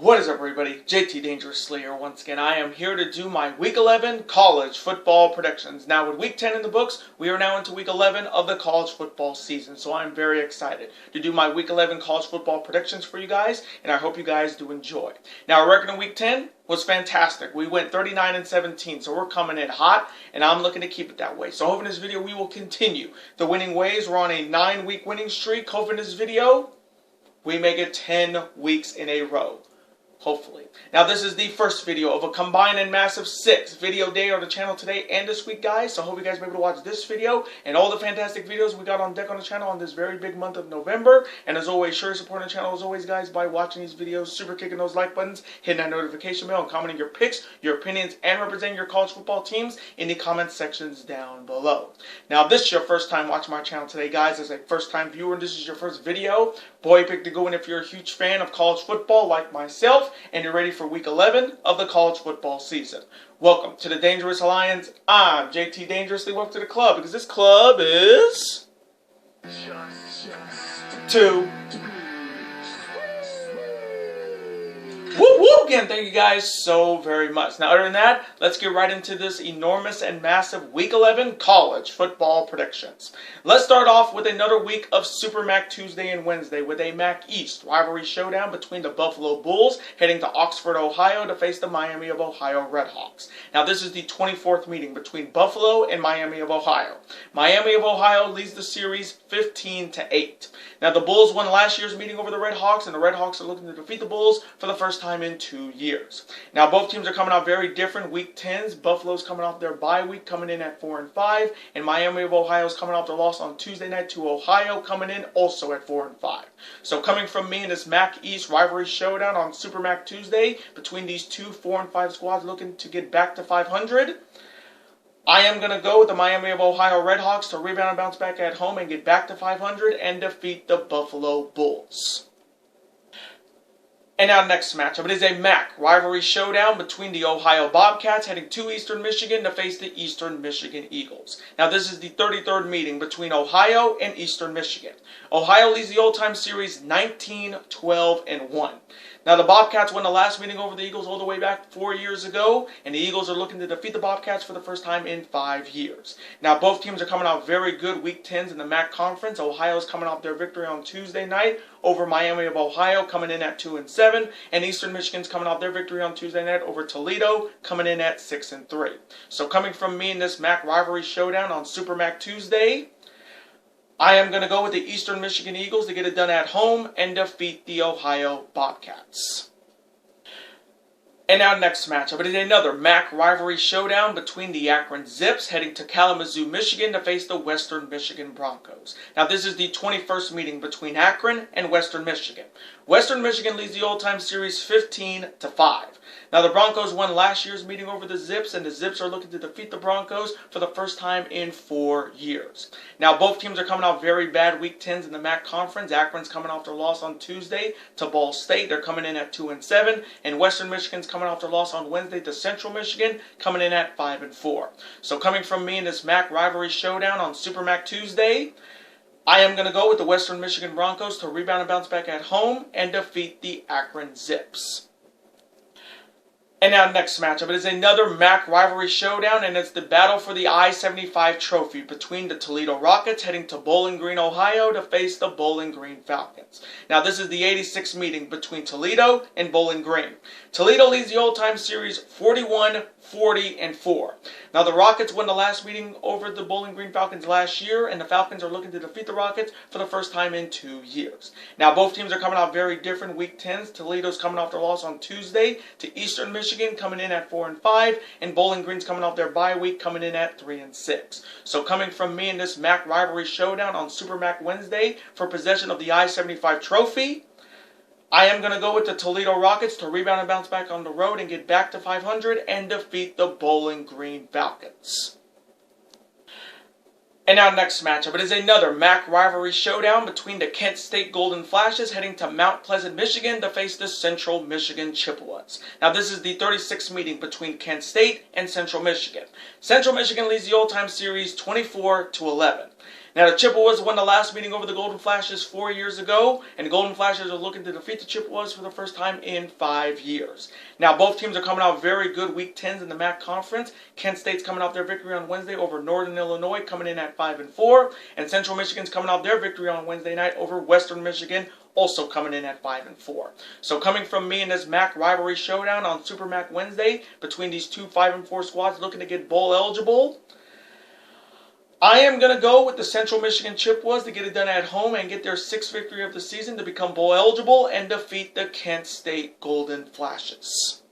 What is up, everybody? JT Dangerously here once again. I am here to do my Week 11 college football predictions. Now, with Week 10 in the books, we are now into Week 11 of the college football season. So I'm very excited to do my Week 11 college football predictions for you guys, and I hope you guys do enjoy. Now, our record in Week 10 was fantastic. We went 39-17, so we're coming in hot, and I'm looking to keep it that way. So hoping this video we will continue the winning ways. We're on a 9-week winning streak. Hoping this video we make it 10 weeks in a row. Hopefully. Now, this is the first video of a combined and massive 6 video day on the channel today and this week, guys. So I hope you guys will be able to watch this video and all the fantastic videos we got on deck on the channel on this very big month of November. And as always, sure to support the channel as always, guys, by watching these videos, super kicking those like buttons, hitting that notification bell, and commenting your picks, your opinions, and representing your college football teams in the comment sections down below. Now, if this is your first time watching my channel today, guys, as a first-time viewer, and this is your first video, boy, pick to go in if you're a huge fan of college football like myself, and you're ready for Week 11 of the college football season. Welcome to the Dangerous Alliance. I'm JT Dangerously. Welcome to the club, because this club is... Two. Whoop whoop again, thank you guys so very much. Now, other than that, let's get right into this enormous and massive Week 11 college football predictions. Let's start off with another week of Super MAC Tuesday and Wednesday with a MAC East rivalry showdown between the Buffalo Bulls heading to Oxford, Ohio to face the Miami of Ohio Redhawks. Now, this is the 24th meeting between Buffalo and Miami of Ohio. Miami of Ohio leads the series 15-8. Now, the Bulls won last year's meeting over the Redhawks, and the Redhawks are looking to defeat the Bulls for the first time in 2 years. Now, both teams are coming out very different Week 10s. Buffalo's coming off their bye week, coming in at 4-5, and Miami of Ohio is coming off their loss on Tuesday night to Ohio, coming in also at 4-5. So, coming from me in this MAC East rivalry showdown on Super MAC Tuesday between these two 4-5 squads looking to get back to 500. I am going to go with the Miami of Ohio Redhawks to rebound and bounce back at home and get back to 500 and defeat the Buffalo Bulls. And now, next matchup. It is a MAC rivalry showdown between the Ohio Bobcats heading to Eastern Michigan to face the Eastern Michigan Eagles. Now, this is the 33rd meeting between Ohio and Eastern Michigan. Ohio leads the old-time series 19-12-1. Now, the Bobcats won the last meeting over the Eagles all the way back 4 years ago, and the Eagles are looking to defeat the Bobcats for the first time in 5 years. Now, both teams are coming out very good Week 10s in the MAC Conference. Ohio is coming off their victory on Tuesday night over Miami of Ohio, coming in at 2-7, and Eastern Michigan's coming off their victory on Tuesday night over Toledo, coming in at 6-3. So, coming from me in this MAC rivalry showdown on Super MAC Tuesday, I am going to go with the Eastern Michigan Eagles to get it done at home and defeat the Ohio Bobcats. And now, next matchup. It is another MAC rivalry showdown between the Akron Zips heading to Kalamazoo, Michigan to face the Western Michigan Broncos. Now, this is the 21st meeting between Akron and Western Michigan. Western Michigan leads the old-time series 15-5. Now, the Broncos won last year's meeting over the Zips, and the Zips are looking to defeat the Broncos for the first time in 4 years. Now, both teams are coming out very bad Week 10s in the MAC Conference. Akron's coming off their loss on Tuesday to Ball State. They're coming in at 2-7, and Western Michigan's coming off their loss on Wednesday to Central Michigan, coming in at 5-4. So, coming from me in this MAC rivalry showdown on Super MAC Tuesday, I am going to go with the Western Michigan Broncos to rebound and bounce back at home and defeat the Akron Zips. And now, next matchup. It is another MAC rivalry showdown, and it's the battle for the I-75 trophy between the Toledo Rockets heading to Bowling Green, Ohio to face the Bowling Green Falcons. Now, this is the 86th meeting between Toledo and Bowling Green. Toledo leads the old-time series 41-40-4. Now, the Rockets won the last meeting over the Bowling Green Falcons last year, and the Falcons are looking to defeat the Rockets for the first time in 2 years. Now, both teams are coming out very different Week 10s. Toledo's coming off their loss on Tuesday to Eastern Michigan, coming in at 4-5, and Bowling Green's coming off their bye week, coming in at 3-6. So, coming from me in this MAC rivalry showdown on Super MAC Wednesday for possession of the I-75 trophy, I am going to go with the Toledo Rockets to rebound and bounce back on the road and get back to 500 and defeat the Bowling Green Falcons. And now, next matchup. It is another MAC rivalry showdown between the Kent State Golden Flashes heading to Mount Pleasant, Michigan to face the Central Michigan Chippewas. Now, this is the 36th meeting between Kent State and Central Michigan. Central Michigan leads the old-time series 24-11. Now, the Chippewas won the last meeting over the Golden Flashes 4 years ago, and the Golden Flashes are looking to defeat the Chippewas for the first time in 5 years. Now, both teams are coming out very good Week 10s in the MAC Conference. Kent State's coming off their victory on Wednesday over Northern Illinois, coming in at 5-4, and Central Michigan's coming off their victory on Wednesday night over Western Michigan, also coming in at 5-4. So coming from me in this MAC Rivalry Showdown on Super MAC Wednesday between these two 5-4 squads looking to get bowl eligible, I am going to go with the Central Michigan Chippewas to get it done at home and get their 6th victory of the season to become bowl eligible and defeat the Kent State Golden Flashes.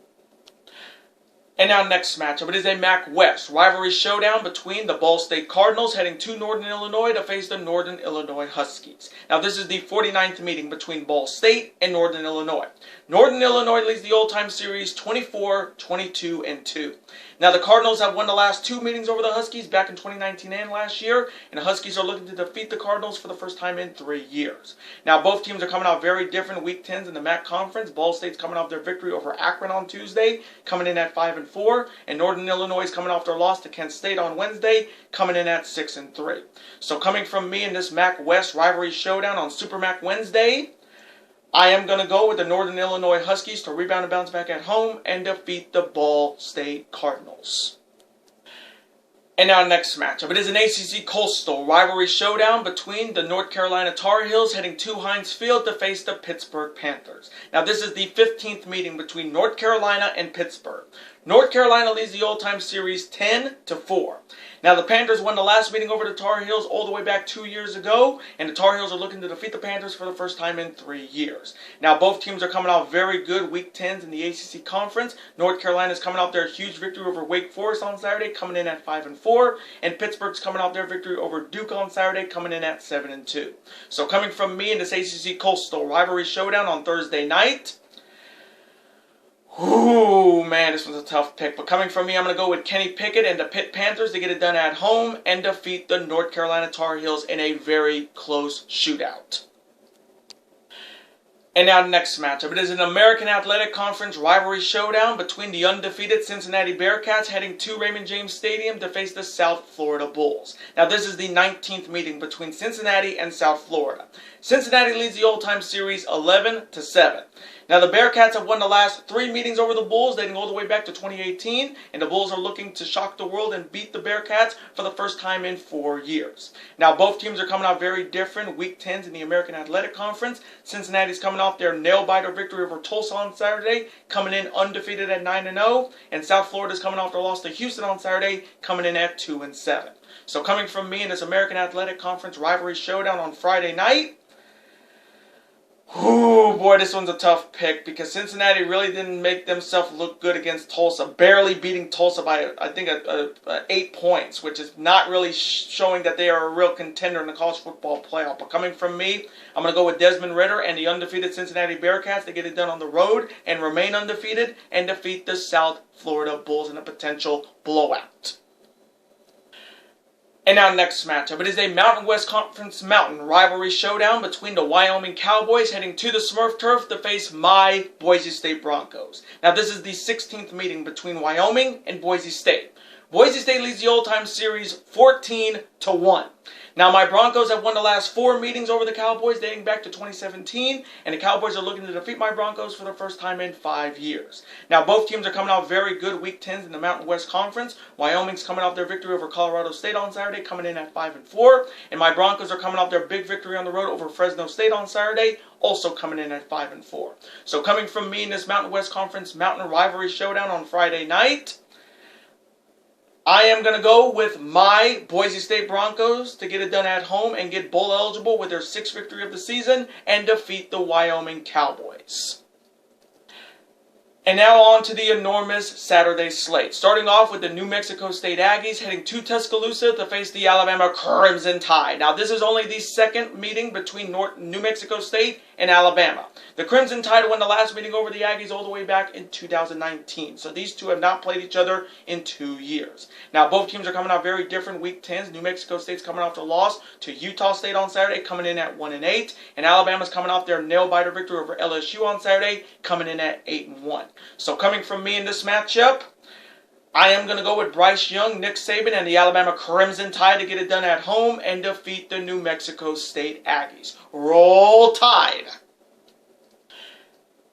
And now next matchup, it is a MAC West rivalry showdown between the Ball State Cardinals heading to Northern Illinois to face the Northern Illinois Huskies. Now this is the 49th meeting between Ball State and Northern Illinois. Northern Illinois leads the old-time series 24-22-2. Now the Cardinals have won the last 2 meetings over the Huskies back in 2019 and last year, and the Huskies are looking to defeat the Cardinals for the first time in 3 years. Now both teams are coming out very different Week 10s in the MAC Conference. Ball State's coming off their victory over Akron on Tuesday, coming in at 5-4, and Northern Illinois is coming off their loss to Kent State on Wednesday, coming in at 6-3. So coming from me in this MAC West rivalry showdown on Super MAC Wednesday, I am going to go with the Northern Illinois Huskies to rebound and bounce back at home and defeat the Ball State Cardinals. And now next matchup. It is an ACC Coastal rivalry showdown between the North Carolina Tar Heels heading to Heinz Field to face the Pittsburgh Panthers. Now this is the 15th meeting between North Carolina and Pittsburgh. North Carolina leads the old-time series 10-4. Now the Panthers won the last meeting over the Tar Heels all the way back 2 years ago, and the Tar Heels are looking to defeat the Panthers for the first time in 3 years. Now both teams are coming out very good Week 10s in the ACC Conference. North Carolina is coming out their huge victory over Wake Forest on Saturday, coming in at 5-4, and Pittsburgh's coming out their victory over Duke on Saturday, coming in at 7-2. So coming from me in this ACC Coastal rivalry showdown on Thursday night, ooh, man, this one's a tough pick. But coming from me, I'm going to go with Kenny Pickett and the Pitt Panthers to get it done at home and defeat the North Carolina Tar Heels in a very close shootout. And now next matchup. It is an American Athletic Conference rivalry showdown between the undefeated Cincinnati Bearcats heading to Raymond James Stadium to face the South Florida Bulls. Now this is the 19th meeting between Cincinnati and South Florida. Cincinnati leads the old-time series 11-7. Now the Bearcats have won the last 3 meetings over the Bulls, dating all the way back to 2018, and the Bulls are looking to shock the world and beat the Bearcats for the first time in 4 years. Now both teams are coming out very different Week 10s in the American Athletic Conference. Cincinnati's coming off their nail-biter victory over Tulsa on Saturday, coming in undefeated at 9-0, and South Florida's coming off their loss to Houston on Saturday, coming in at 2-7. So coming from me in this American Athletic Conference rivalry showdown on Friday night, ooh, boy, this one's a tough pick because Cincinnati really didn't make themselves look good against Tulsa, barely beating Tulsa by, I think, 8 points, which is not really showing that they are a real contender in the college football playoff. But coming from me, I'm going to go with Desmond Ridder and the undefeated Cincinnati Bearcats to get it done on the road and remain undefeated and defeat the South Florida Bulls in a potential blowout. And now next matchup. It is a Mountain West Conference Mountain rivalry showdown between the Wyoming Cowboys heading to the Smurf Turf to face my Boise State Broncos. Now this is the 16th meeting between Wyoming and Boise State. Boise State leads the old-time series 14-1. Now my Broncos have won the last 4 meetings over the Cowboys dating back to 2017, and the Cowboys are looking to defeat my Broncos for the first time in 5 years. Now both teams are coming out very good Week 10s in the Mountain West Conference. Wyoming's coming off their victory over Colorado State on Saturday, coming in at 5-4, and my Broncos are coming off their big victory on the road over Fresno State on Saturday, also coming in at 5-4. So coming from me in this Mountain West Conference Mountain Rivalry Showdown on Friday night, I am going to go with my Boise State Broncos to get it done at home and get bowl eligible with their 6th victory of the season and defeat the Wyoming Cowboys. And now on to the enormous Saturday slate. Starting off with the New Mexico State Aggies heading to Tuscaloosa to face the Alabama Crimson Tide. Now this is only the 2nd meeting between New Mexico State and Alabama. The Crimson Tide won the last meeting over the Aggies all the way back in 2019. So these two have not played each other in 2 years. Now both teams are coming out very different Week 10s. New Mexico State's coming off the loss to Utah State on Saturday, coming in at 1-8. And Alabama's coming off their nail-biter victory over LSU on Saturday, coming in at 8-1. So coming from me in this matchup, I am going to go with Bryce Young, Nick Saban, and the Alabama Crimson Tide to get it done at home and defeat the New Mexico State Aggies. Roll Tide!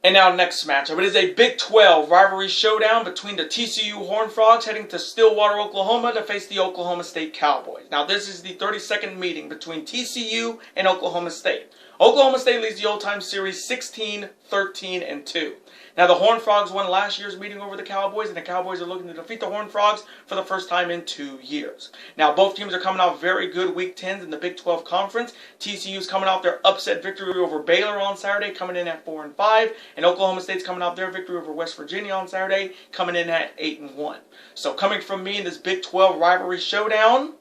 And now next matchup. It is a Big 12 rivalry showdown between the TCU Horned Frogs heading to Stillwater, Oklahoma to face the Oklahoma State Cowboys. Now this is the 32nd meeting between TCU and Oklahoma State. Oklahoma State leads the old-time series 16, 13, and 2. Now the Horned Frogs won last year's meeting over the Cowboys, and the Cowboys are looking to defeat the Horned Frogs for the first time in 2 years. Now both teams are coming off very good Week 10s in the Big 12 Conference. TCU's coming off their upset victory over Baylor on Saturday, coming in at 4-5, and Oklahoma State's coming off their victory over West Virginia on Saturday, coming in at 8-1. So coming from me in this Big 12 rivalry showdown,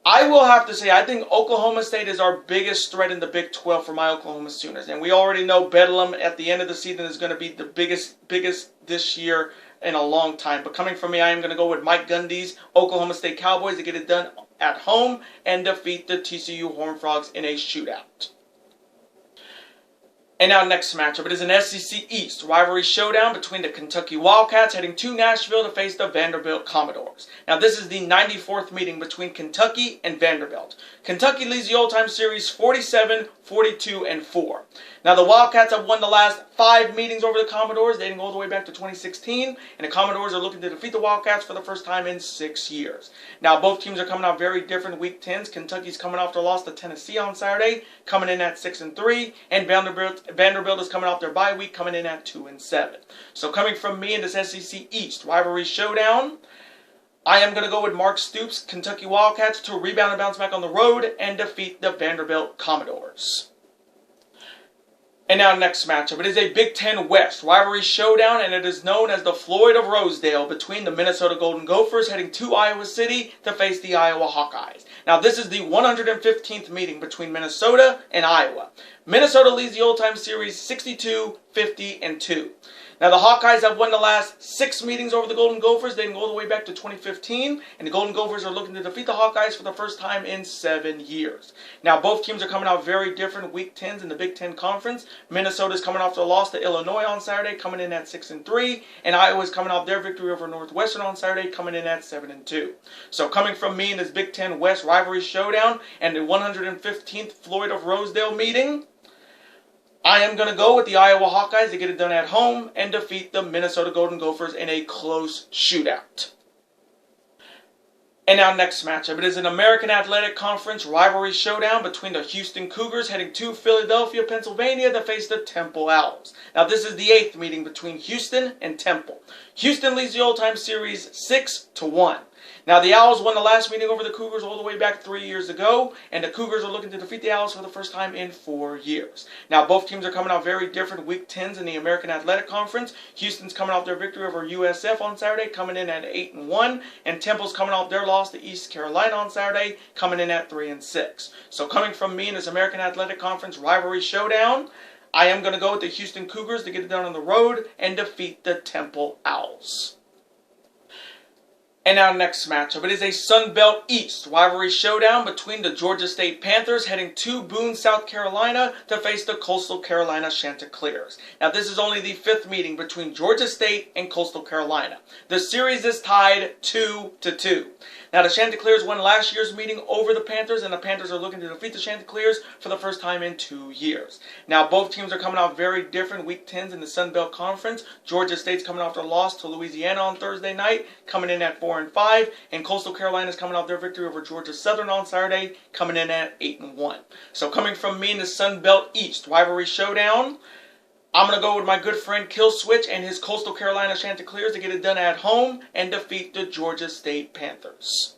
I will have to say, I think Oklahoma State is our biggest threat in the Big 12 for my Oklahoma Sooners. And we already know Bedlam at the end of the season is going to be the biggest this year in a long time. But coming from me, I am going to go with Mike Gundy's Oklahoma State Cowboys to get it done at home and defeat the TCU Horned Frogs in a shootout. And now next matchup, it is an SEC East rivalry showdown between the Kentucky Wildcats heading to Nashville to face the Vanderbilt Commodores. Now this is the 94th meeting between Kentucky and Vanderbilt. Kentucky leads the old-time series 47, 42, and 4. Now the Wildcats have won the last 5 meetings over the Commodores, dating all the way back to 2016, and the Commodores are looking to defeat the Wildcats for the first time in 6 years. Now both teams are coming out very different Week 10s. Kentucky's coming off their loss to Tennessee on Saturday, coming in at 6-3, and Vanderbilt is coming off their bye week, coming in at 2-7. So coming from me in this SEC East rivalry showdown, I am going to go with Mark Stoops' Kentucky Wildcats to rebound and bounce back on the road and defeat the Vanderbilt Commodores. And now next matchup. It is a Big 10 West rivalry showdown, and it is known as the Floyd of Rosedale between the Minnesota Golden Gophers heading to Iowa City to face the Iowa Hawkeyes. Now this is the 115th meeting between Minnesota and Iowa. Minnesota leads the old-time series 62, 50, and 2. Now the Hawkeyes have won the last 6 meetings over the Golden Gophers, dating all the way back to 2015, and the Golden Gophers are looking to defeat the Hawkeyes for the first time in 7 years. Now both teams are coming out very different Week 10s in the Big 10 Conference. Minnesota's coming off their loss to Illinois on Saturday, coming in at 6-3, and Iowa's coming off their victory over Northwestern on Saturday, coming in at 7-2. So coming from me in this Big 10 West rivalry showdown and the 115th Floyd of Rosedale meeting, I am going to go with the Iowa Hawkeyes to get it done at home and defeat the Minnesota Golden Gophers in a close shootout. And now next matchup. It is an American Athletic Conference rivalry showdown between the Houston Cougars heading to Philadelphia, Pennsylvania to face the Temple Owls. Now this is the 8th meeting between Houston and Temple. Houston leads the old-time series 6-1. Now the Owls won the last meeting over the Cougars all the way back 3 years ago, and the Cougars are looking to defeat the Owls for the first time in 4 years. Now both teams are coming out very different Week 10s in the American Athletic Conference. Houston's coming off their victory over USF on Saturday, coming in at 8-1, and Temple's coming off their loss to East Carolina on Saturday, coming in at 3-6. So coming from me in this American Athletic Conference rivalry showdown, I am going to go with the Houston Cougars to get it done on the road and defeat the Temple Owls. And now next matchup. It is a Sun Belt East rivalry showdown between the Georgia State Panthers heading to Boone, South Carolina to face the Coastal Carolina Chanticleers. Now this is only the 5th meeting between Georgia State and Coastal Carolina. The series is tied 2-2. Now the Chanticleers won last year's meeting over the Panthers, and the Panthers are looking to defeat the Chanticleers for the first time in 2 years. Now both teams are coming out very different Week 10s in the Sun Belt Conference. Georgia State's coming off their loss to Louisiana on Thursday night, coming in at 4-5, and Coastal Carolina's coming off their victory over Georgia Southern on Saturday, coming in at 8-1. So coming from me in the Sun Belt East rivalry showdown, I'm going to go with my good friend Kill Switch and his Coastal Carolina Chanticleers to get it done at home and defeat the Georgia State Panthers.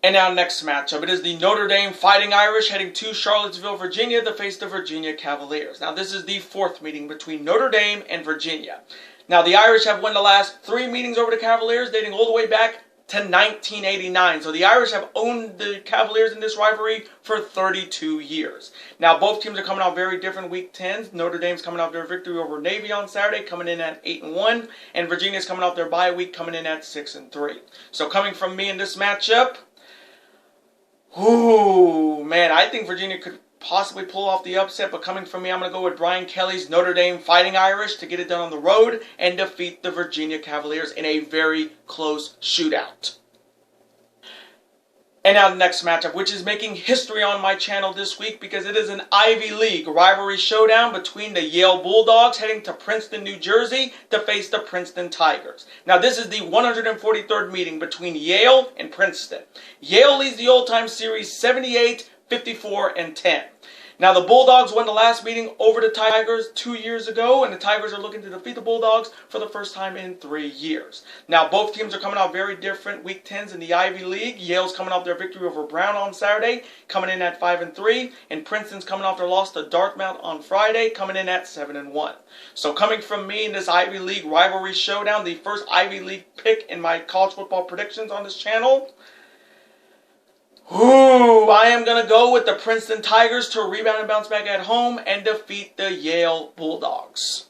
And now next matchup. It is the Notre Dame Fighting Irish heading to Charlottesville, Virginia to face the Virginia Cavaliers. Now this is the 4th meeting between Notre Dame and Virginia. Now the Irish have won the last 3 meetings over the Cavaliers, dating all the way back to 1989. So the Irish have owned the Cavaliers in this rivalry for 32 years. Now both teams are coming out very different Week 10s. Notre Dame's coming off their victory over Navy on Saturday, coming in at 8-1, and Virginia's coming off their bye week, coming in at 6-3. So coming from me in this matchup, ooh, man, I think Virginia could possibly pull off the upset, but coming from me, I'm going to go with Brian Kelly's Notre Dame Fighting Irish to get it done on the road and defeat the Virginia Cavaliers in a very close shootout. And now the next matchup, which is making history on my channel this week because it is an Ivy League rivalry showdown between the Yale Bulldogs heading to Princeton, New Jersey to face the Princeton Tigers. Now this is the 143rd meeting between Yale and Princeton. Yale leads the old-time series 78, 54, and 10. Now the Bulldogs won the last meeting over the Tigers 2 years ago, and the Tigers are looking to defeat the Bulldogs for the first time in 3 years. Now both teams are coming out very different week 10s in the Ivy League. Yale's coming off their victory over Brown on Saturday, coming in at 5-3, and Princeton's coming off their loss to Dartmouth on Friday, coming in at 7-1. So coming from me in this Ivy League rivalry showdown, the first Ivy League pick in my college football predictions on this channel, I am going to go with the Princeton Tigers to rebound and bounce back at home and defeat the Yale Bulldogs.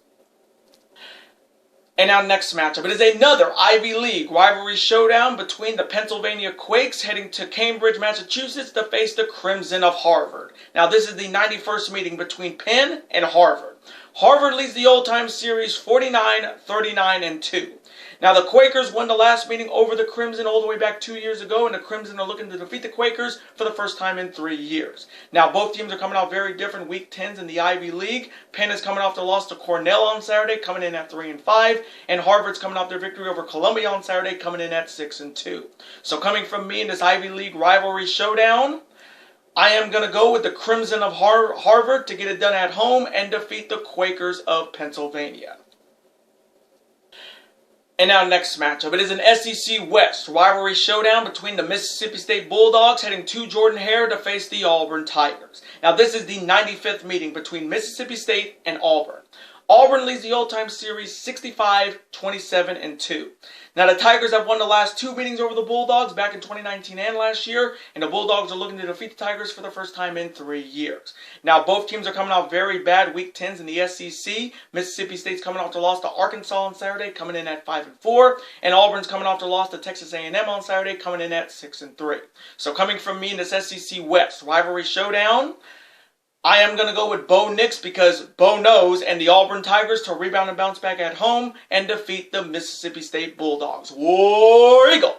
And our next matchup, it is another Ivy League rivalry showdown between the Pennsylvania Quakes heading to Cambridge, Massachusetts to face the Crimson of Harvard. Now this is the 91st meeting between Penn and Harvard. Harvard leads the old-time series 49, 39, and 2. Now the Quakers won the last meeting over the Crimson all the way back 2 years ago, and the Crimson are looking to defeat the Quakers for the first time in 3 years. Now both teams are coming out very different week 10s in the Ivy League. Penn is coming off their loss to Cornell on Saturday, coming in at 3-5, and Harvard's coming off their victory over Columbia on Saturday, coming in at 6-2. So coming from me in this Ivy League rivalry showdown, I am going to go with the Crimson of Harvard to get it done at home and defeat the Quakers of Pennsylvania. And now next matchup, it is an SEC West rivalry showdown between the Mississippi State Bulldogs heading to Jordan-Hare to face the Auburn Tigers. Now this is the 95th meeting between Mississippi State and Auburn. Auburn leads the old-time series 65, 27, and 2. Now the Tigers have won the last 2 meetings over the Bulldogs back in 2019 and last year, and the Bulldogs are looking to defeat the Tigers for the first time in 3 years. Now both teams are coming out very bad week 10s in the SEC. Mississippi State's coming off the loss to Arkansas on Saturday, coming in at 5-4, and Auburn's coming off the loss to Texas A&M on Saturday, coming in at 6-3. So coming from me in this SEC West rivalry showdown, I am going to go with Bo Nix because Bo knows, and the Auburn Tigers to rebound and bounce back at home and defeat the Mississippi State Bulldogs. War Eagle!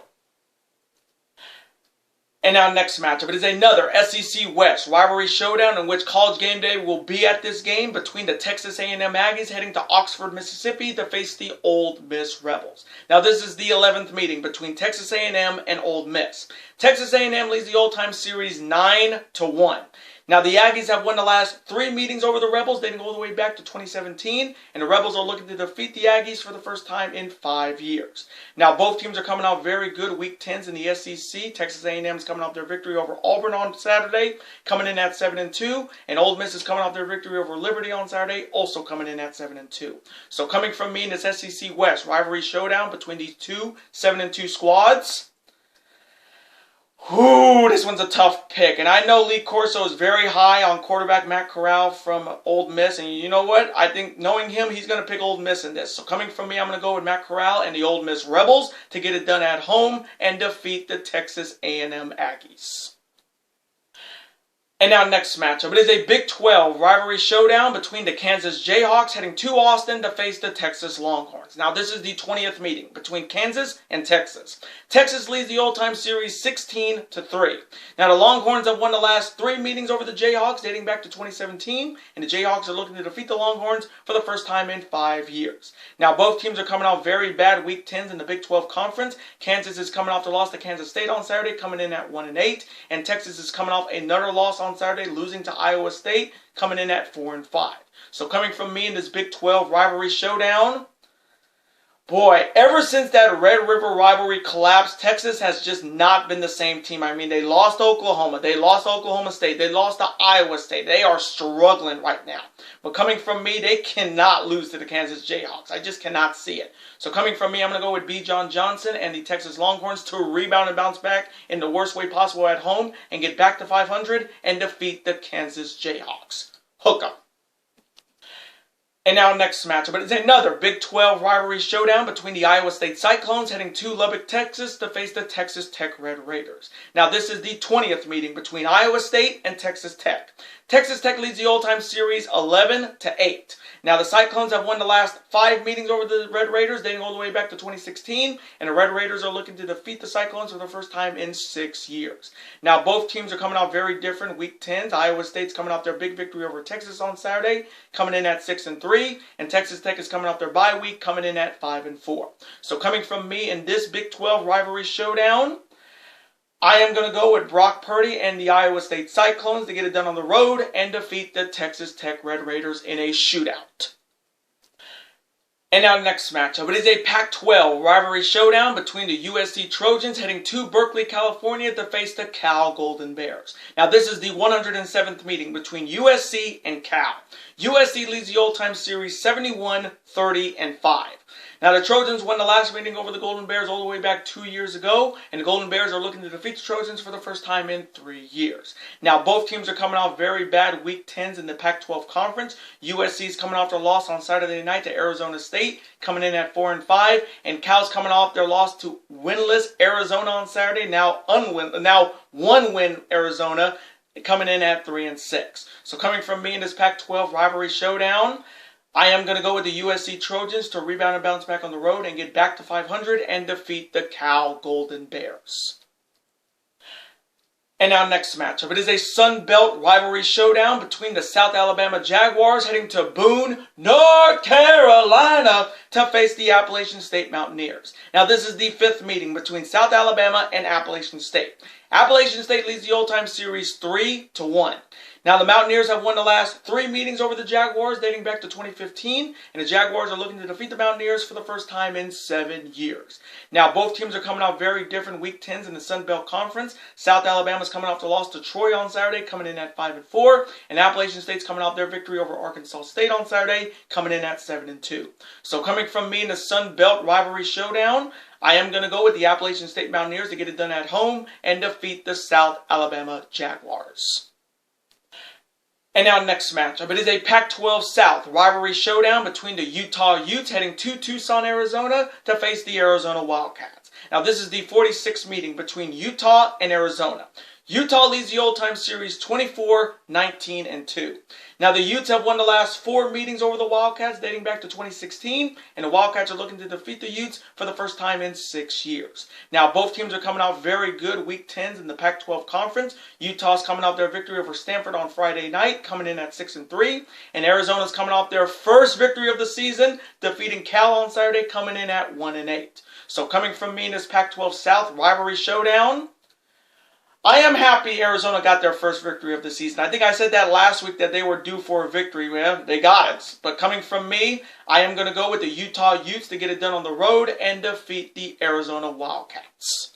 And now next matchup, it is another SEC West rivalry showdown in which College Game Day will be at this game between the Texas A&M Aggies heading to Oxford, Mississippi to face the Ole Miss Rebels. Now this is the 11th meeting between Texas A&M and Ole Miss. Texas A&M leads the old-time series 9-1. Now the Aggies have won the last 3 meetings over the Rebels, dating all the way back to 2017, and the Rebels are looking to defeat the Aggies for the first time in 5 years. Now both teams are coming out very good week 10s in the SEC. Texas A&M is coming off their victory over Auburn on Saturday, coming in at 7-2, and Ole Miss is coming off their victory over Liberty on Saturday, also coming in at 7-2. So coming from me in this SEC West rivalry showdown between these two 7-2 squads, this one's a tough pick. And I know Lee Corso is very high on quarterback Matt Corral from Ole Miss. And you know what? I think knowing him, he's going to pick Ole Miss in this. So coming from me, I'm going to go with Matt Corral and the Ole Miss Rebels to get it done at home and defeat the Texas A&M Aggies. And now next matchup, it is a Big 12 rivalry showdown between the Kansas Jayhawks heading to Austin to face the Texas Longhorns. Now this is the 20th meeting between Kansas and Texas. Texas leads the old-time series 16-3. Now the Longhorns have won the last 3 meetings over the Jayhawks dating back to 2017, and the Jayhawks are looking to defeat the Longhorns for the first time in 5 years. Now both teams are coming out very bad week 10s in the Big 12 Conference. Kansas is coming off the loss to Kansas State on Saturday, coming in at 1-8, and Texas is coming off another loss on Saturday, losing to Iowa State, coming in at 4-5. So coming from me in this Big 12 rivalry showdown, boy, ever since that Red River rivalry collapsed, Texas has just not been the same team. I mean, they lost to Oklahoma, they lost to Oklahoma State, they lost to Iowa State. They are struggling right now. But coming from me, they cannot lose to the Kansas Jayhawks. I just cannot see it. So coming from me, I'm going to go with B. John Johnson and the Texas Longhorns to rebound and bounce back in the worst way possible at home and get back to 500 and defeat the Kansas Jayhawks. Hook 'em. And now next matchup, it is another Big 12 rivalry showdown between the Iowa State Cyclones heading to Lubbock, Texas to face the Texas Tech Red Raiders. Now this is the 20th meeting between Iowa State and Texas Tech. Texas Tech leads the all-time series 11-8. Now, the Cyclones have won the last 5 meetings over the Red Raiders, dating all the way back to 2016, and the Red Raiders are looking to defeat the Cyclones for the first time in 6 years. Now, both teams are coming out very different. Week 10, Iowa State's coming off their big victory over Texas on Saturday, coming in at 6-3, and Texas Tech is coming off their bye week, coming in at 5-4. So, coming from me in this Big 12 rivalry showdown, I am going to go with Brock Purdy and the Iowa State Cyclones to get it done on the road and defeat the Texas Tech Red Raiders in a shootout. And now next matchup. It is a Pac-12 rivalry showdown between the USC Trojans heading to Berkeley, California to face the Cal Golden Bears. Now this is the 107th meeting between USC and Cal. USC leads the all-time series 71-30-5. Now, the Trojans won the last meeting over the Golden Bears all the way back 2 years ago, and the Golden Bears are looking to defeat the Trojans for the first time in 3 years. Now, both teams are coming off very bad Week 10s in the Pac-12 Conference. USC is coming off their loss on Saturday night to Arizona State, coming in at 4-5, and Cal's coming off their loss to winless Arizona on Saturday, now one-win Arizona, coming in at 3-6. So, coming from me in this Pac-12 rivalry showdown, I am going to go with the USC Trojans to rebound and bounce back on the road and get back to 500 and defeat the Cal Golden Bears. And now next matchup. It is a Sun Belt rivalry showdown between the South Alabama Jaguars heading to Boone, North Carolina to face the Appalachian State Mountaineers. Now this is the 5th meeting between South Alabama and Appalachian State. Appalachian State leads the all-time series 3-1. Now, the Mountaineers have won the last 3 meetings over the Jaguars dating back to 2015, and the Jaguars are looking to defeat the Mountaineers for the first time in 7 years. Now, both teams are coming out very different Week 10s in the Sun Belt Conference. South Alabama's coming off the loss to Troy on Saturday, coming in at 5-4, and Appalachian State's coming out their victory over Arkansas State on Saturday, coming in at 7-2. So, coming from me in the Sun Belt rivalry showdown, I am going to go with the Appalachian State Mountaineers to get it done at home and defeat the South Alabama Jaguars. And now next matchup. It is a Pac-12 South rivalry showdown between the Utah Utes heading to Tucson, Arizona to face the Arizona Wildcats. Now this is the 46th meeting between Utah and Arizona. Utah leads the all-time series 24-19-2. Now, the Utes have won the last 4 meetings over the Wildcats dating back to 2016, and the Wildcats are looking to defeat the Utes for the first time in 6 years. Now, both teams are coming out very good Week 10s in the Pac-12 Conference. Utah's coming off their victory over Stanford on Friday night, coming in at 6-3, and Arizona's coming off their first victory of the season, defeating Cal on Saturday, coming in at 1-8. So, coming from me in this Pac-12 South rivalry showdown, I am happy Arizona got their first victory of the season. I think I said that last week that they were due for a victory. Well, they got it. But coming from me, I am going to go with the Utah Utes to get it done on the road and defeat the Arizona Wildcats.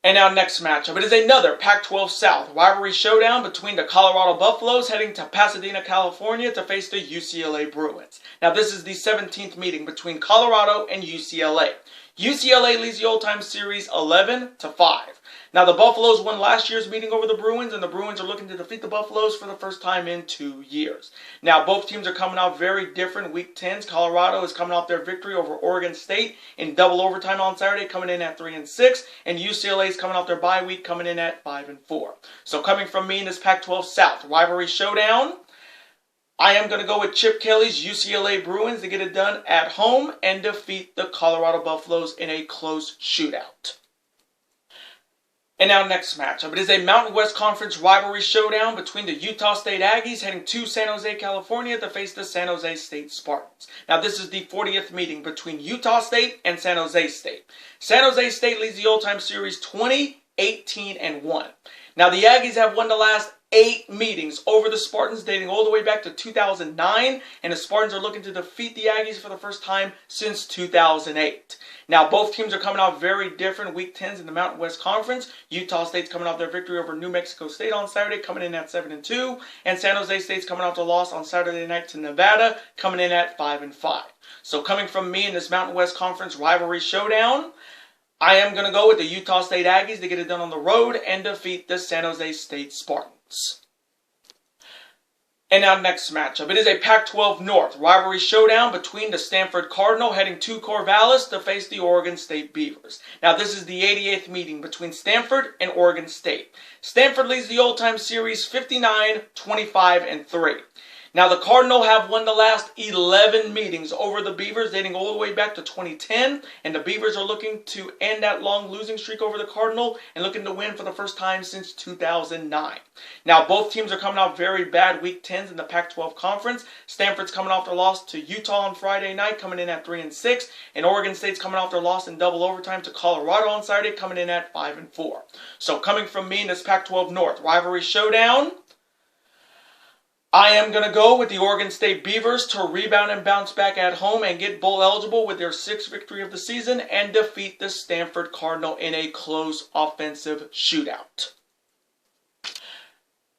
And now next matchup. It is another Pac-12 South rivalry showdown between the Colorado Buffaloes heading to Pasadena, California to face the UCLA Bruins. Now this is the 17th meeting between Colorado and UCLA. UCLA leads the all-time series 11-5. Now, the Buffaloes won last year's meeting over the Bruins, and the Bruins are looking to defeat the Buffaloes for the first time in 2 years. Now, both teams are coming out very different Week 10s. Colorado is coming off their victory over Oregon State in double overtime on Saturday, coming in at 3-6, and UCLA is coming off their bye week, coming in at 5-4. So, coming from me in this Pac-12 South rivalry showdown, I am going to go with Chip Kelly's UCLA Bruins to get it done at home and defeat the Colorado Buffaloes in a close shootout. And now next matchup. It is a Mountain West Conference rivalry showdown between the Utah State Aggies heading to San Jose, California to face the San Jose State Spartans. Now this is the 40th meeting between Utah State and San Jose State. San Jose State leads the all-time series 20-18-1. Now the Aggies have won the last 8 meetings over the Spartans dating all the way back to 2009, and the Spartans are looking to defeat the Aggies for the first time since 2008. Now, both teams are coming out very different Week 10s in the Mountain West Conference. Utah State's coming off their victory over New Mexico State on Saturday, coming in at 7-2, and San Jose State's coming off the loss on Saturday night to Nevada, coming in at 5-5. So, coming from me in this Mountain West Conference rivalry showdown, I am going to go with the Utah State Aggies to get it done on the road and defeat the San Jose State Spartans. And now next matchup. It is a Pac-12 North rivalry showdown between the Stanford Cardinal heading to Corvallis to face the Oregon State Beavers. Now this is the 88th meeting between Stanford and Oregon State. Stanford leads the old-time series 59-25-3. Now the Cardinal have won the last 11 meetings over the Beavers dating all the way back to 2010, and the Beavers are looking to end that long losing streak over the Cardinal and looking to win for the first time since 2009. Now both teams are coming off very bad Week 10s in the Pac-12 Conference. Stanford's coming off their loss to Utah on Friday night, coming in at 3-6, and Oregon State's coming off their loss in double overtime to Colorado on Saturday, coming in at 5-4. So coming from me in this Pac-12 North rivalry showdown, I am going to go with the Oregon State Beavers to rebound and bounce back at home and get bowl eligible with their 6th victory of the season and defeat the Stanford Cardinal in a close offensive shootout.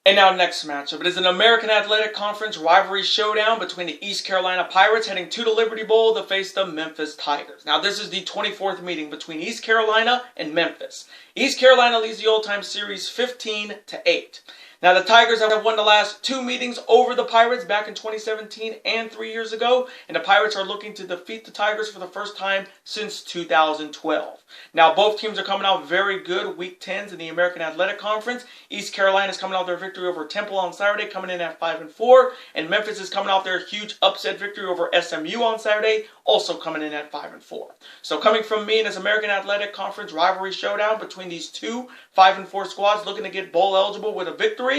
And now next matchup. It is an American Athletic Conference rivalry showdown between the East Carolina Pirates heading to the Liberty Bowl to face the Memphis Tigers. Now this is the 24th meeting between East Carolina and Memphis. East Carolina leads the old-time series 15-8. Now, the Tigers have won the last 2 meetings over the Pirates back in 2017 and 3 years ago, and the Pirates are looking to defeat the Tigers for the first time since 2012. Now, both teams are coming out very good Week 10s in the American Athletic Conference. East Carolina is coming out their victory over Temple on Saturday, coming in at 5-4, and Memphis is coming out their huge upset victory over SMU on Saturday, also coming in at 5-4. So, coming from me in this American Athletic Conference rivalry showdown between these two 5-4 squads looking to get bowl eligible with a victory,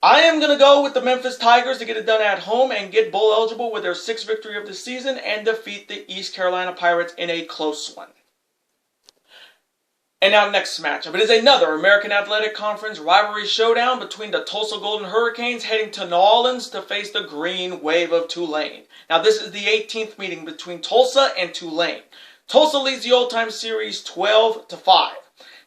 I am going to go with the Memphis Tigers to get it done at home and get bowl eligible with their 6th victory of the season and defeat the East Carolina Pirates in a close one. And now next matchup. It is another American Athletic Conference rivalry showdown between the Tulsa Golden Hurricanes heading to New Orleans to face the Green Wave of Tulane. Now this is the 18th meeting between Tulsa and Tulane. Tulsa leads the old-time series 12-5.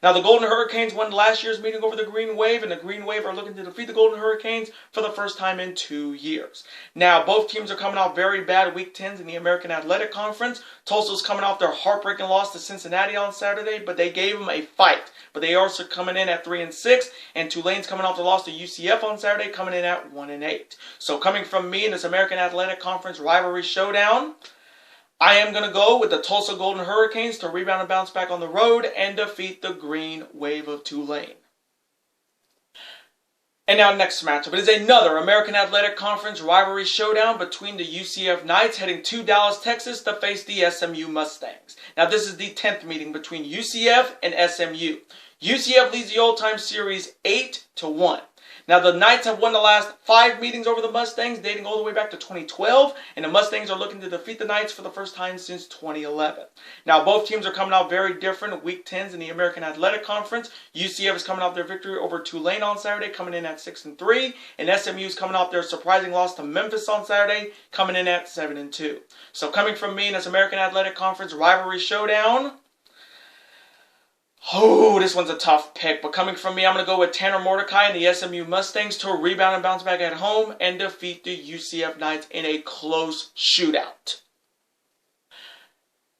Now, the Golden Hurricanes won last year's meeting over the Green Wave, and the Green Wave are looking to defeat the Golden Hurricanes for the first time in 2 years. Now, both teams are coming off very bad Week 10s in the American Athletic Conference. Tulsa's coming off their heartbreaking loss to Cincinnati on Saturday, but they gave them a fight. But they are also coming in at 3-6, and Tulane's coming off their loss to UCF on Saturday, coming in at 1-8. So, coming from me in this American Athletic Conference rivalry showdown, I am going to go with the Tulsa Golden Hurricanes to rebound and bounce back on the road and defeat the Green Wave of Tulane. And now next matchup. It is another American Athletic Conference rivalry showdown between the UCF Knights heading to Dallas, Texas to face the SMU Mustangs. Now this is the 10th meeting between UCF and SMU. UCF leads the old-time series 8-1. Now, the Knights have won the last 5 meetings over the Mustangs, dating all the way back to 2012, and the Mustangs are looking to defeat the Knights for the first time since 2011. Now, both teams are coming out very different Week 10s in the American Athletic Conference. UCF is coming off their victory over Tulane on Saturday, coming in at 6-3, and SMU is coming off their surprising loss to Memphis on Saturday, coming in at 7-2. So, coming from me in this American Athletic Conference rivalry showdown, oh, this one's a tough pick, but coming from me, I'm going to go with Tanner Mordecai and the SMU Mustangs to rebound and bounce back at home and defeat the UCF Knights in a close shootout.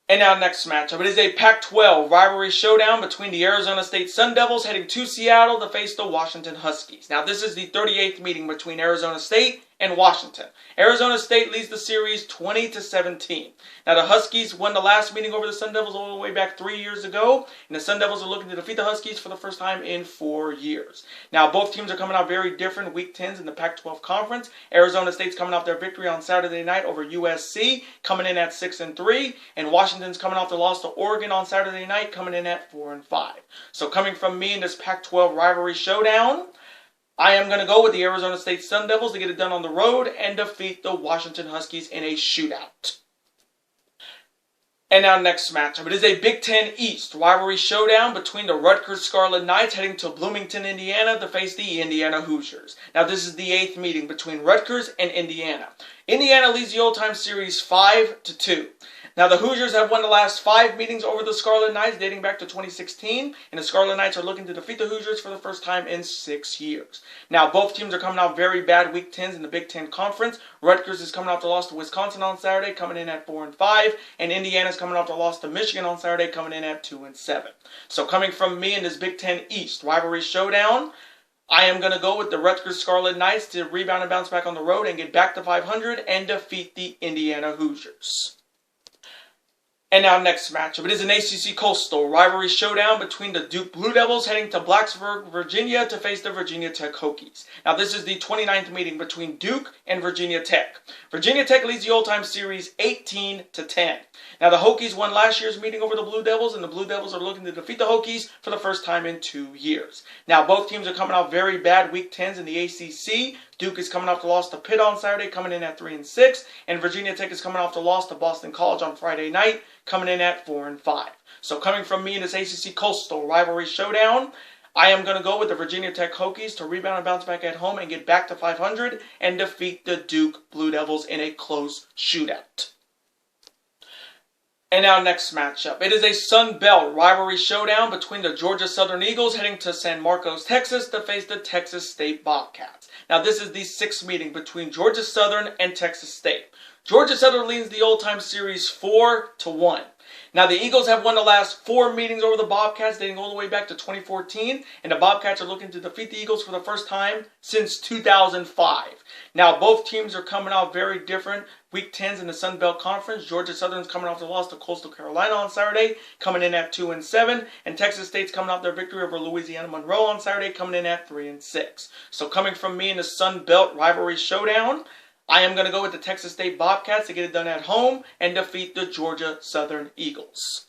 And now next matchup. It is a Pac-12 rivalry showdown between the Arizona State Sun Devils heading to Seattle to face the Washington Huskies. Now this is the 38th meeting between Arizona State and Washington. Arizona State leads the series 20-17. Now the Huskies won the last meeting over the Sun Devils all the way back 3 years ago, and the Sun Devils are looking to defeat the Huskies for the first time in 4 years. Now both teams are coming out very different Week 10s in the Pac-12 Conference. Arizona State's coming off their victory on Saturday night over USC, coming in at 6-3, and Washington's coming off the loss to Oregon on Saturday night, coming in at 4-5. So coming from me in this Pac-12 rivalry showdown, I am going to go with the Arizona State Sun Devils to get it done on the road and defeat the Washington Huskies in a shootout. And now next matchup. It is a Big Ten East rivalry showdown between the Rutgers Scarlet Knights heading to Bloomington, Indiana to face the Indiana Hoosiers. Now this is the 8th meeting between Rutgers and Indiana. Indiana leads the old-time series 5-2. Now, the Hoosiers have won the last 5 meetings over the Scarlet Knights dating back to 2016, and the Scarlet Knights are looking to defeat the Hoosiers for the first time in 6 years. Now, both teams are coming out very bad Week 10s in the Big Ten Conference. Rutgers is coming off the loss to Wisconsin on Saturday, coming in at 4-5, and Indiana is coming off the loss to Michigan on Saturday, coming in at 2-7. So, coming from me in this Big Ten East rivalry showdown, I am going to go with the Rutgers Scarlet Knights to rebound and bounce back on the road and get back to 500 and defeat the Indiana Hoosiers. And now next matchup. It is an ACC Coastal Rivalry Showdown between the Duke Blue Devils heading to Blacksburg, Virginia to face the Virginia Tech Hokies. Now this is the 29th meeting between Duke and Virginia Tech. Virginia Tech leads the old-time series 18-10. Now the Hokies won last year's meeting over the Blue Devils, and the Blue Devils are looking to defeat the Hokies for the first time in 2 years. Now both teams are coming off very bad Week 10s in the ACC. Duke is coming off the loss to Pitt on Saturday, coming in at 3-6, and Virginia Tech is coming off the loss to Boston College on Friday night, coming in at 4-5. So coming from me in this ACC Coastal Rivalry Showdown, I am going to go with the Virginia Tech Hokies to rebound and bounce back at home and get back to 500 and defeat the Duke Blue Devils in a close shootout. And now next matchup. It is a Sun Belt rivalry showdown between the Georgia Southern Eagles heading to San Marcos, Texas to face the Texas State Bobcats. Now this is the 6th meeting between Georgia Southern and Texas State. Georgia Southern leads the old-time series 4-1. Now the Eagles have won the last 4 meetings over the Bobcats dating all the way back to 2014, and the Bobcats are looking to defeat the Eagles for the first time since 2005. Now both teams are coming out very different Week 10s in the Sun Belt Conference. Georgia Southern's coming off the loss to Coastal Carolina on Saturday, coming in at 2-7, and Texas State's coming off their victory over Louisiana Monroe on Saturday, coming in at 3-6. So coming from me in the Sun Belt rivalry showdown, I am going to go with the Texas State Bobcats to get it done at home and defeat the Georgia Southern Eagles.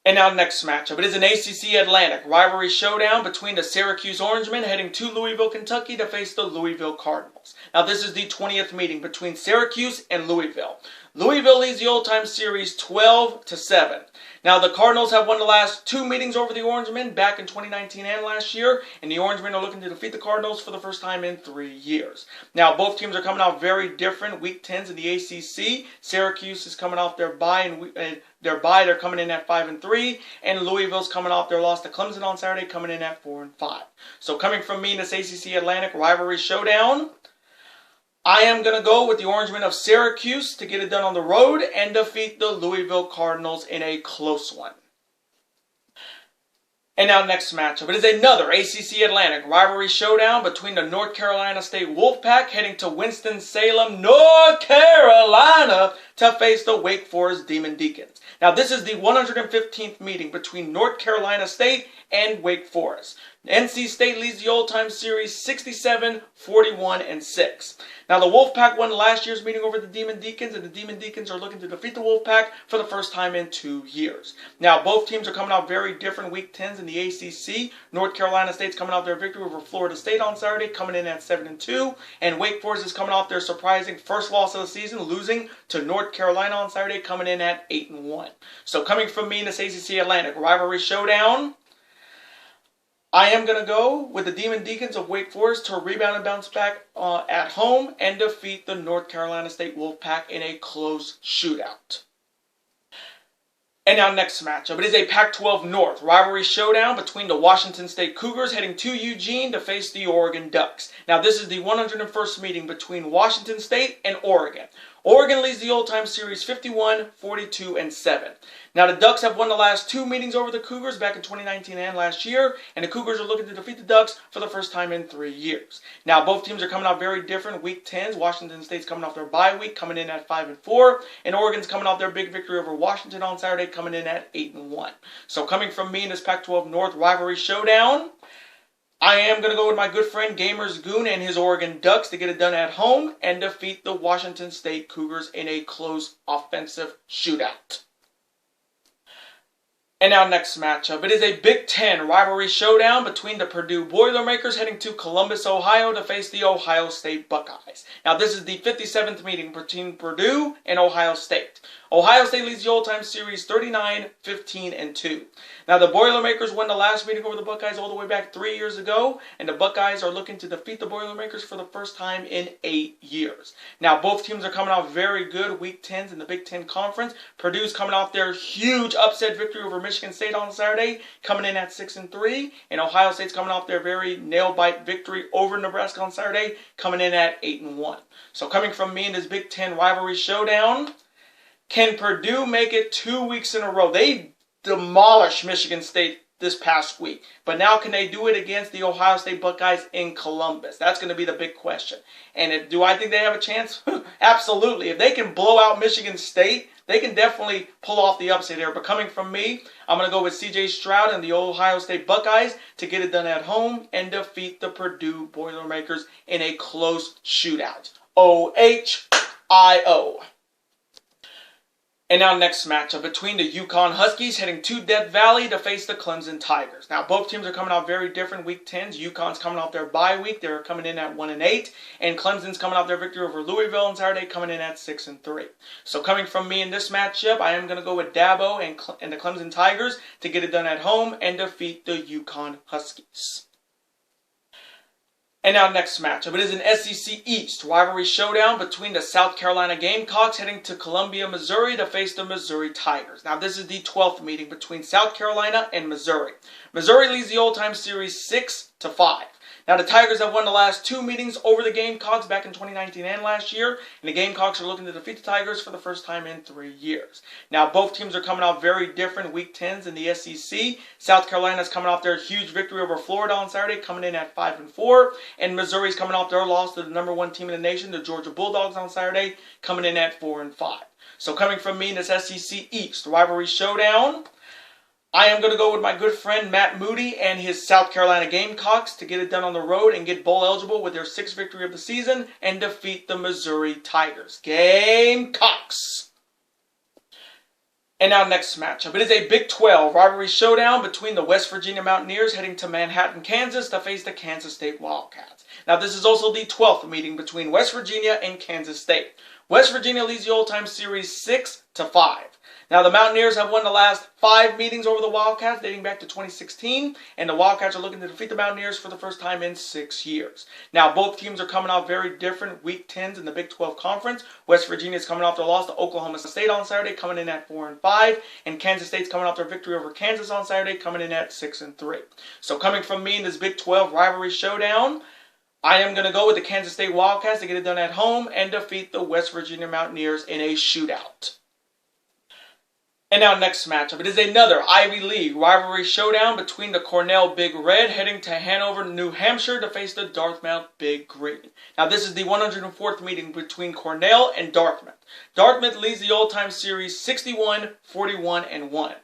And now next matchup. It is an ACC Atlantic rivalry showdown between the Syracuse Orangemen heading to Louisville, Kentucky to face the Louisville Cardinals. Now this is the 20th meeting between Syracuse and Louisville. Louisville leads the old-time series 12-7. Now the Cardinals have won the last 2 meetings over the Orangemen back in 2019 and last year, and the Orangemen are looking to defeat the Cardinals for the first time in 3 years. Now both teams are coming out very different Week 10s in the ACC. Syracuse is coming off their bye, they're coming in at 5-3, and Louisville's coming off their loss to Clemson on Saturday, coming in at 4-5. So coming from me in this ACC Atlantic rivalry showdown, I am going to go with the Orangemen of Syracuse to get it done on the road and defeat the Louisville Cardinals in a close one. And now next matchup. It is another ACC Atlantic rivalry showdown between the North Carolina State Wolfpack heading to Winston-Salem, North Carolina to face the Wake Forest Demon Deacons. Now this is the 115th meeting between North Carolina State and Wake Forest. NC State leads the old-time series 67-41-6. Now the Wolfpack won last year's meeting over the Demon Deacons, and the Demon Deacons are looking to defeat the Wolfpack for the first time in 2 years. Now both teams are coming out very different Week 10s in the ACC. North Carolina State's coming off their victory over Florida State on Saturday, coming in at 7-2, and Wake Forest is coming off their surprising first loss of the season, losing to North Carolina on Saturday, coming in at 8-1. So coming from me in this ACC Atlantic rivalry showdown, I am going to go with the Demon Deacons of Wake Forest to rebound and bounce back at home and defeat the North Carolina State Wolfpack in a close shootout. And now next matchup. It is a Pac-12 North rivalry showdown between the Washington State Cougars heading to Eugene to face the Oregon Ducks. Now this is the 101st meeting between Washington State and Oregon. Oregon leads the old-time series 51-42-7. Now the Ducks have won the last 2 meetings over the Cougars back in 2019 and last year, and the Cougars are looking to defeat the Ducks for the first time in 3 years. Now both teams are coming out very different Week 10s. Washington State's coming off their bye week, coming in at 5-4, and Oregon's coming off their big victory over Washington on Saturday, coming in at 8-1. So coming from me in this Pac-12 North rivalry showdown, I am going to go with my good friend Gamers Goon and his Oregon Ducks to get it done at home and defeat the Washington State Cougars in a close offensive shootout. And now next matchup. It is a Big Ten rivalry showdown between the Purdue Boilermakers heading to Columbus, Ohio to face the Ohio State Buckeyes. Now this is the 57th meeting between Purdue and Ohio State. Ohio State leads the old-time series 39-15-2. Now the Boilermakers won the last meeting over the Buckeyes all the way back 3 years ago, and the Buckeyes are looking to defeat the Boilermakers for the first time in 8 years. Now both teams are coming off very good Week 10s in the Big Ten Conference. Purdue's coming off their huge upset victory over Michigan State on Saturday, coming in at 6-3, and Ohio State's coming off their very nail-bite victory over Nebraska on Saturday, coming in at 8-1. So coming from me in this Big Ten rivalry showdown, can Purdue make it 2 weeks in a row? They demolished Michigan State this past week. But now can they do it against the Ohio State Buckeyes in Columbus? That's going to be the big question. And do I think they have a chance? Absolutely. If they can blow out Michigan State, they can definitely pull off the upset here. But coming from me, I'm going to go with C.J. Stroud and the Ohio State Buckeyes to get it done at home and defeat the Purdue Boilermakers in a close shootout. OHIO. And now next matchup between the UConn Huskies heading to Death Valley to face the Clemson Tigers. Now both teams are coming off very different week 10s. UConn's coming off their bye week. They're coming in at 1-8. And Clemson's coming off their victory over Louisville on Saturday, coming in at 6-3. So coming from me in this matchup, I am going to go with Dabo and the Clemson Tigers to get it done at home and defeat the UConn Huskies. And now next matchup, it is an SEC East rivalry showdown between the South Carolina Gamecocks heading to Columbia, Missouri to face the Missouri Tigers. Now this is the 12th meeting between South Carolina and Missouri. Missouri leads the old-time series 6-5. Now the Tigers have won the last 2 meetings over the Gamecocks back in 2019 and last year, and the Gamecocks are looking to defeat the Tigers for the first time in 3 years. Now both teams are coming off very different week 10s in the SEC. South Carolina is coming off their huge victory over Florida on Saturday, coming in at 5-4, and Missouri is coming off their loss to the #1 team in the nation, the Georgia Bulldogs on Saturday, coming in at 4-5. So coming from me in this SEC East rivalry showdown, I am going to go with my good friend Matt Moody and his South Carolina Gamecocks to get it done on the road and get bowl eligible with their 6th victory of the season and defeat the Missouri Tigers. Gamecocks! And now next matchup. It is a Big 12 rivalry showdown between the West Virginia Mountaineers heading to Manhattan, Kansas to face the Kansas State Wildcats. Now this is also the 12th meeting between West Virginia and Kansas State. West Virginia leads the old-time series 6-5. Now, the Mountaineers have won the last 5 meetings over the Wildcats dating back to 2016, and the Wildcats are looking to defeat the Mountaineers for the first time in 6 years. Now, both teams are coming off very different week 10s in the Big 12 Conference. West Virginia is coming off their loss to Oklahoma State on Saturday, coming in at 4-5, and Kansas State's coming off their victory over Kansas on Saturday, coming in at 6-3. So, coming from me in this Big 12 rivalry showdown, I am going to go with the Kansas State Wildcats to get it done at home and defeat the West Virginia Mountaineers in a shootout. And now next matchup, it is another Ivy League rivalry showdown between the Cornell Big Red heading to Hanover, New Hampshire to face the Dartmouth Big Green. Now this is the 104th meeting between Cornell and Dartmouth. Dartmouth leads the all-time series 61-41-1.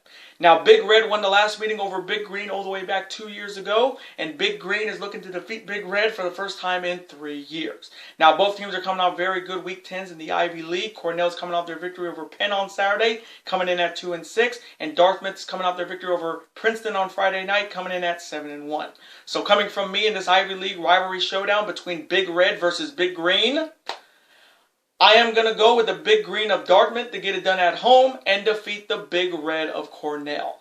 Now, Big Red won the last meeting over Big Green all the way back 2 years ago, and Big Green is looking to defeat Big Red for the first time in 3 years. Now, both teams are coming off very good Week 10s in the Ivy League. Cornell's coming off their victory over Penn on Saturday, coming in at 2-6, and Dartmouth's coming off their victory over Princeton on Friday night, coming in at 7-1. So, coming from me in this Ivy League rivalry showdown between Big Red versus Big Green, I am going to go with the Big Green of Dartmouth to get it done at home and defeat the Big Red of Cornell.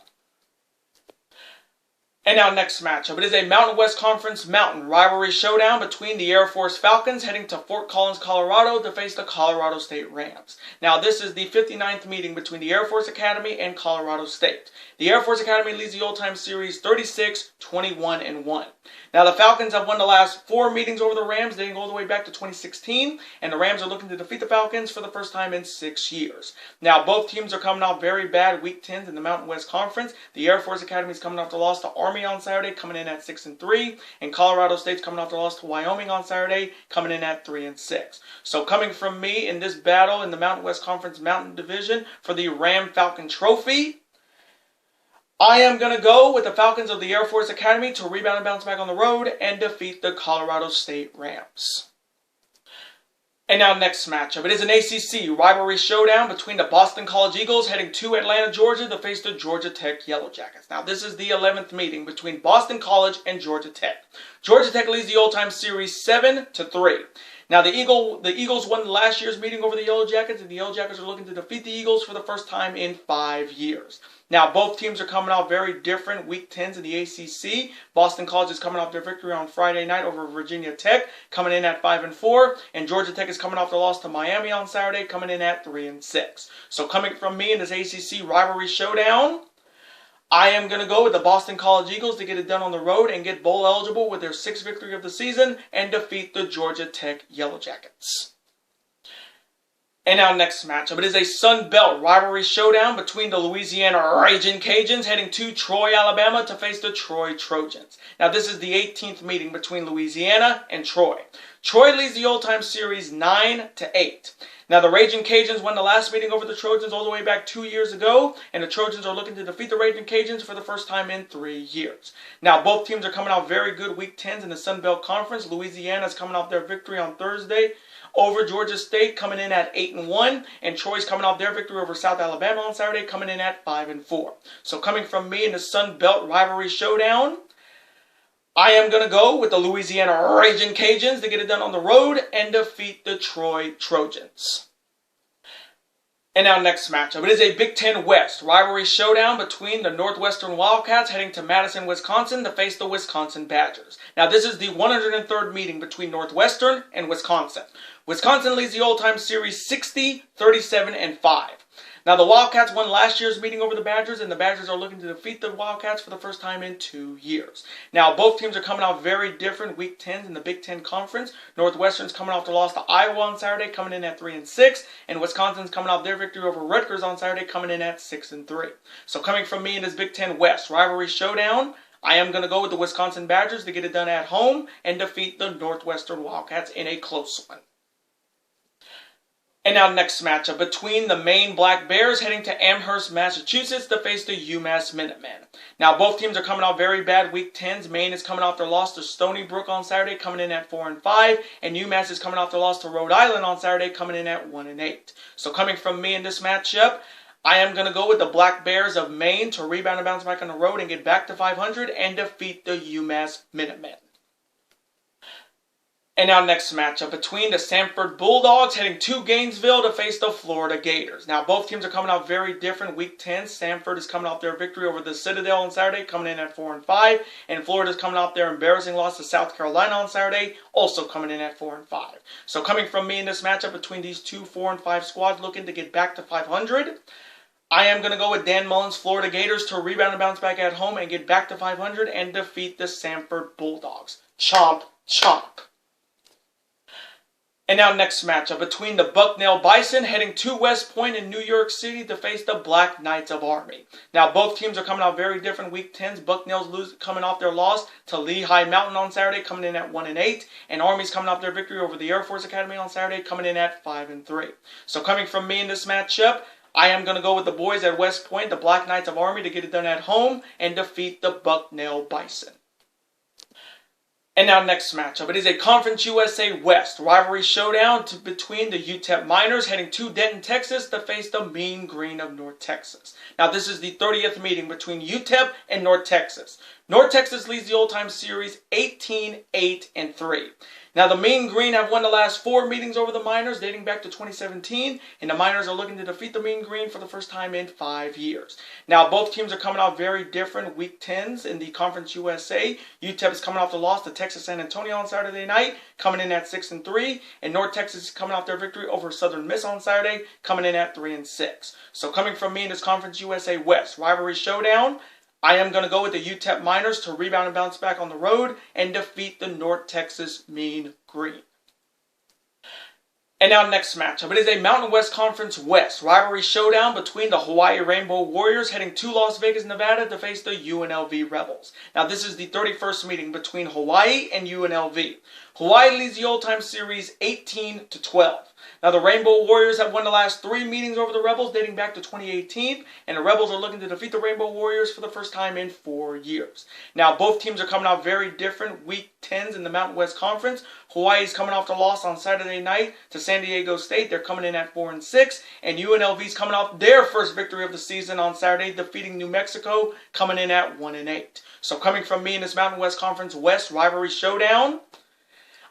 And now next matchup. It is a Mountain West Conference Mountain rivalry showdown between the Air Force Falcons heading to Fort Collins, Colorado to face the Colorado State Rams. Now this is the 59th meeting between the Air Force Academy and Colorado State. The Air Force Academy leads the old-time series 36-21-1. Now the Falcons have won the last 4 meetings over the Rams dating all the way back to 2016, and the Rams are looking to defeat the Falcons for the first time in 6 years. Now both teams are coming off very bad Week 10s in the Mountain West Conference. The Air Force Academy is coming off the loss to Army on Saturday, coming in at 6-3, and Colorado State's coming off the loss to Wyoming on Saturday, coming in at 3-6. So coming from me in this battle in the Mountain West Conference Mountain Division for the Ram Falcon Trophy, I am going to go with the Falcons of the Air Force Academy to rebound and bounce back on the road and defeat the Colorado State Rams. And now next matchup. It is an ACC rivalry showdown between the Boston College Eagles heading to Atlanta, Georgia to face the Georgia Tech Yellow Jackets. Now this is the 11th meeting between Boston College and Georgia Tech. Georgia Tech leads the old-time series 7-3. Now the Eagles won last year's meeting over the Yellow Jackets, and the Yellow Jackets are looking to defeat the Eagles for the first time in 5 years. Now both teams are coming off very different Week 10s in the ACC. Boston College is coming off their victory on Friday night over Virginia Tech, coming in at 5-4, and Georgia Tech is coming off their loss to Miami on Saturday, coming in at 3-6. So coming from me in this ACC rivalry showdown, I am going to go with the Boston College Eagles to get it done on the road and get bowl eligible with their 6th victory of the season and defeat the Georgia Tech Yellow Jackets. And now next matchup, it is a Sun Belt rivalry showdown between the Louisiana Ragin' Cajuns heading to Troy, Alabama to face the Troy Trojans. Now this is the 18th meeting between Louisiana and Troy. Troy leads the old-time series 9-8. Now the Ragin' Cajuns won the last meeting over the Trojans all the way back 2 years ago, and the Trojans are looking to defeat the Ragin' Cajuns for the first time in 3 years. Now both teams are coming out very good Week 10s in the Sun Belt Conference. Louisiana is coming off their victory on Thursday over Georgia State, coming in at 8-1, and Troy's coming off their victory over South Alabama on Saturday, coming in at 5-4. So coming from me in the Sun Belt rivalry showdown, I am going to go with the Louisiana Ragin' Cajuns to get it done on the road and defeat the Troy Trojans. And now next matchup, it is a Big Ten West rivalry showdown between the Northwestern Wildcats heading to Madison, Wisconsin to face the Wisconsin Badgers. Now this is the 103rd meeting between Northwestern and Wisconsin. Wisconsin leads the all-time series 60-37-5. Now the Wildcats won last year's meeting over the Badgers, and the Badgers are looking to defeat the Wildcats for the first time in 2 years. Now both teams are coming out very different Week 10s in the Big Ten Conference. Northwestern's coming off the loss to Iowa on Saturday, coming in at 3-6, and Wisconsin's coming off their victory over Rutgers on Saturday, coming in at 6-3. So coming from me in this Big Ten West rivalry showdown, I am going to go with the Wisconsin Badgers to get it done at home and defeat the Northwestern Wildcats in a close one. And now next matchup between the Maine Black Bears heading to Amherst, Massachusetts to face the UMass Minutemen. Now both teams are coming out very bad Week 10s. Maine is coming off their loss to Stony Brook on Saturday, coming in at 4-5, and UMass is coming off their loss to Rhode Island on Saturday, coming in at 1-8. So coming from me in this matchup, I am going to go with the Black Bears of Maine to rebound and bounce back on the road and get back to 500 and defeat the UMass Minutemen. And now next matchup between the Samford Bulldogs heading to Gainesville to face the Florida Gators. Now both teams are coming out very different Week 10. Samford is coming off their victory over the Citadel on Saturday, coming in at 4-5. And Florida is coming off their embarrassing loss to South Carolina on Saturday, also coming in at 4-5. So coming from me in this matchup between these two 4-5 squads looking to get back to 500, I am going to go with Dan Mullen's Florida Gators to rebound and bounce back at home and get back to 500 and defeat the Samford Bulldogs. Chomp, chomp. And now next matchup between the Bucknell Bison heading to West Point in New York City to face the Black Knights of Army. Now both teams are coming out very different Week 10s. Bucknell's coming off their loss to Lehigh Mountain on Saturday, coming in at 1-8. And Army's coming off their victory over the Air Force Academy on Saturday, coming in at 5-3. So coming from me in this matchup, I am going to go with the boys at West Point, the Black Knights of Army, to get it done at home and defeat the Bucknell Bison. And now next matchup, it is a Conference USA West rivalry showdown between the UTEP Miners heading to Denton, Texas to face the Mean Green of North Texas. Now this is the 30th meeting between UTEP and North Texas. North Texas leads the old-time series 18-8-3. Now the Mean Green have won the last 4 meetings over the Miners dating back to 2017, and the Miners are looking to defeat the Mean Green for the first time in 5 years. Now both teams are coming out very different Week 10s in the Conference USA. UTEP is coming off the loss to Texas San Antonio on Saturday night, coming in at 6-3, and North Texas is coming off their victory over Southern Miss on Saturday, coming in at 3-6. So coming from me in this Conference USA West rivalry showdown, I am going to go with the UTEP Miners to rebound and bounce back on the road and defeat the North Texas Mean Green. And now next matchup, it is a Mountain West Conference West rivalry showdown between the Hawaii Rainbow Warriors heading to Las Vegas, Nevada to face the UNLV Rebels. Now this is the 31st meeting between Hawaii and UNLV. Hawaii leads the old-time series 18-12. Now the Rainbow Warriors have won the last 3 meetings over the Rebels dating back to 2018, and the Rebels are looking to defeat the Rainbow Warriors for the first time in 4 years. Now both teams are coming out very different Week 10s in the Mountain West Conference. Hawaii is coming off the loss on Saturday night to San Diego State. They're coming in at 4-6, and UNLV is coming off their first victory of the season on Saturday, defeating New Mexico, coming in at 1-8. So coming from me in this Mountain West Conference West rivalry showdown,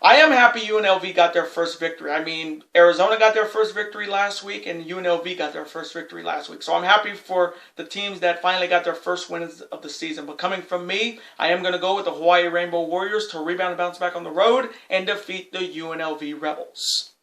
I am happy UNLV got their first victory. I mean, Arizona got their first victory last week, and UNLV got their first victory last week. So I'm happy for the teams that finally got their first wins of the season. But coming from me, I am going to go with the Hawaii Rainbow Warriors to rebound and bounce back on the road and defeat the UNLV Rebels.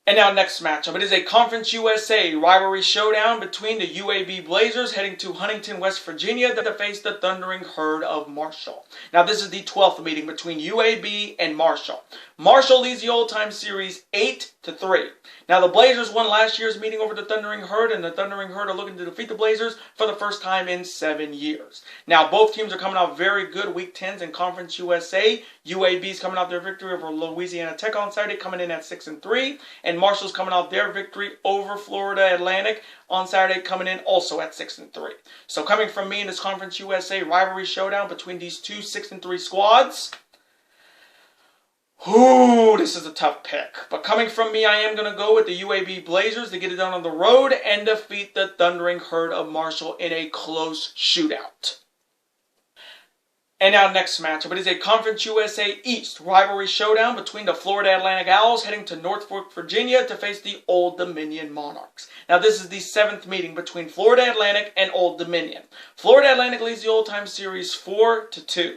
And now next matchup, it is a Conference USA rivalry showdown between the UAB Blazers heading to Huntington, West Virginia to face the Thundering Herd of Marshall. Now this is the 12th meeting between UAB and Marshall. Marshall leads the old-time series 8-3. Now the Blazers won last year's meeting over the Thundering Herd, and the Thundering Herd are looking to defeat the Blazers for the first time in 7 years. Now both teams are coming out very good Week 10s in Conference USA. UAB's coming out their victory over Louisiana Tech on Saturday, coming in at 6-3, and Marshall's coming out their victory over Florida Atlantic on Saturday, coming in also at 6-3. So coming from me in this Conference USA rivalry showdown between these two 6-3 squads, this is a tough pick. But coming from me, I am going to go with the UAB Blazers to get it done on the road and defeat the Thundering Herd of Marshall in a close shootout. And now next matchup, it is a Conference USA East rivalry showdown between the Florida Atlantic Owls heading to Norfolk, Virginia to face the Old Dominion Monarchs. Now this is the 7th meeting between Florida Atlantic and Old Dominion. Florida Atlantic leads the old-time series 4-2.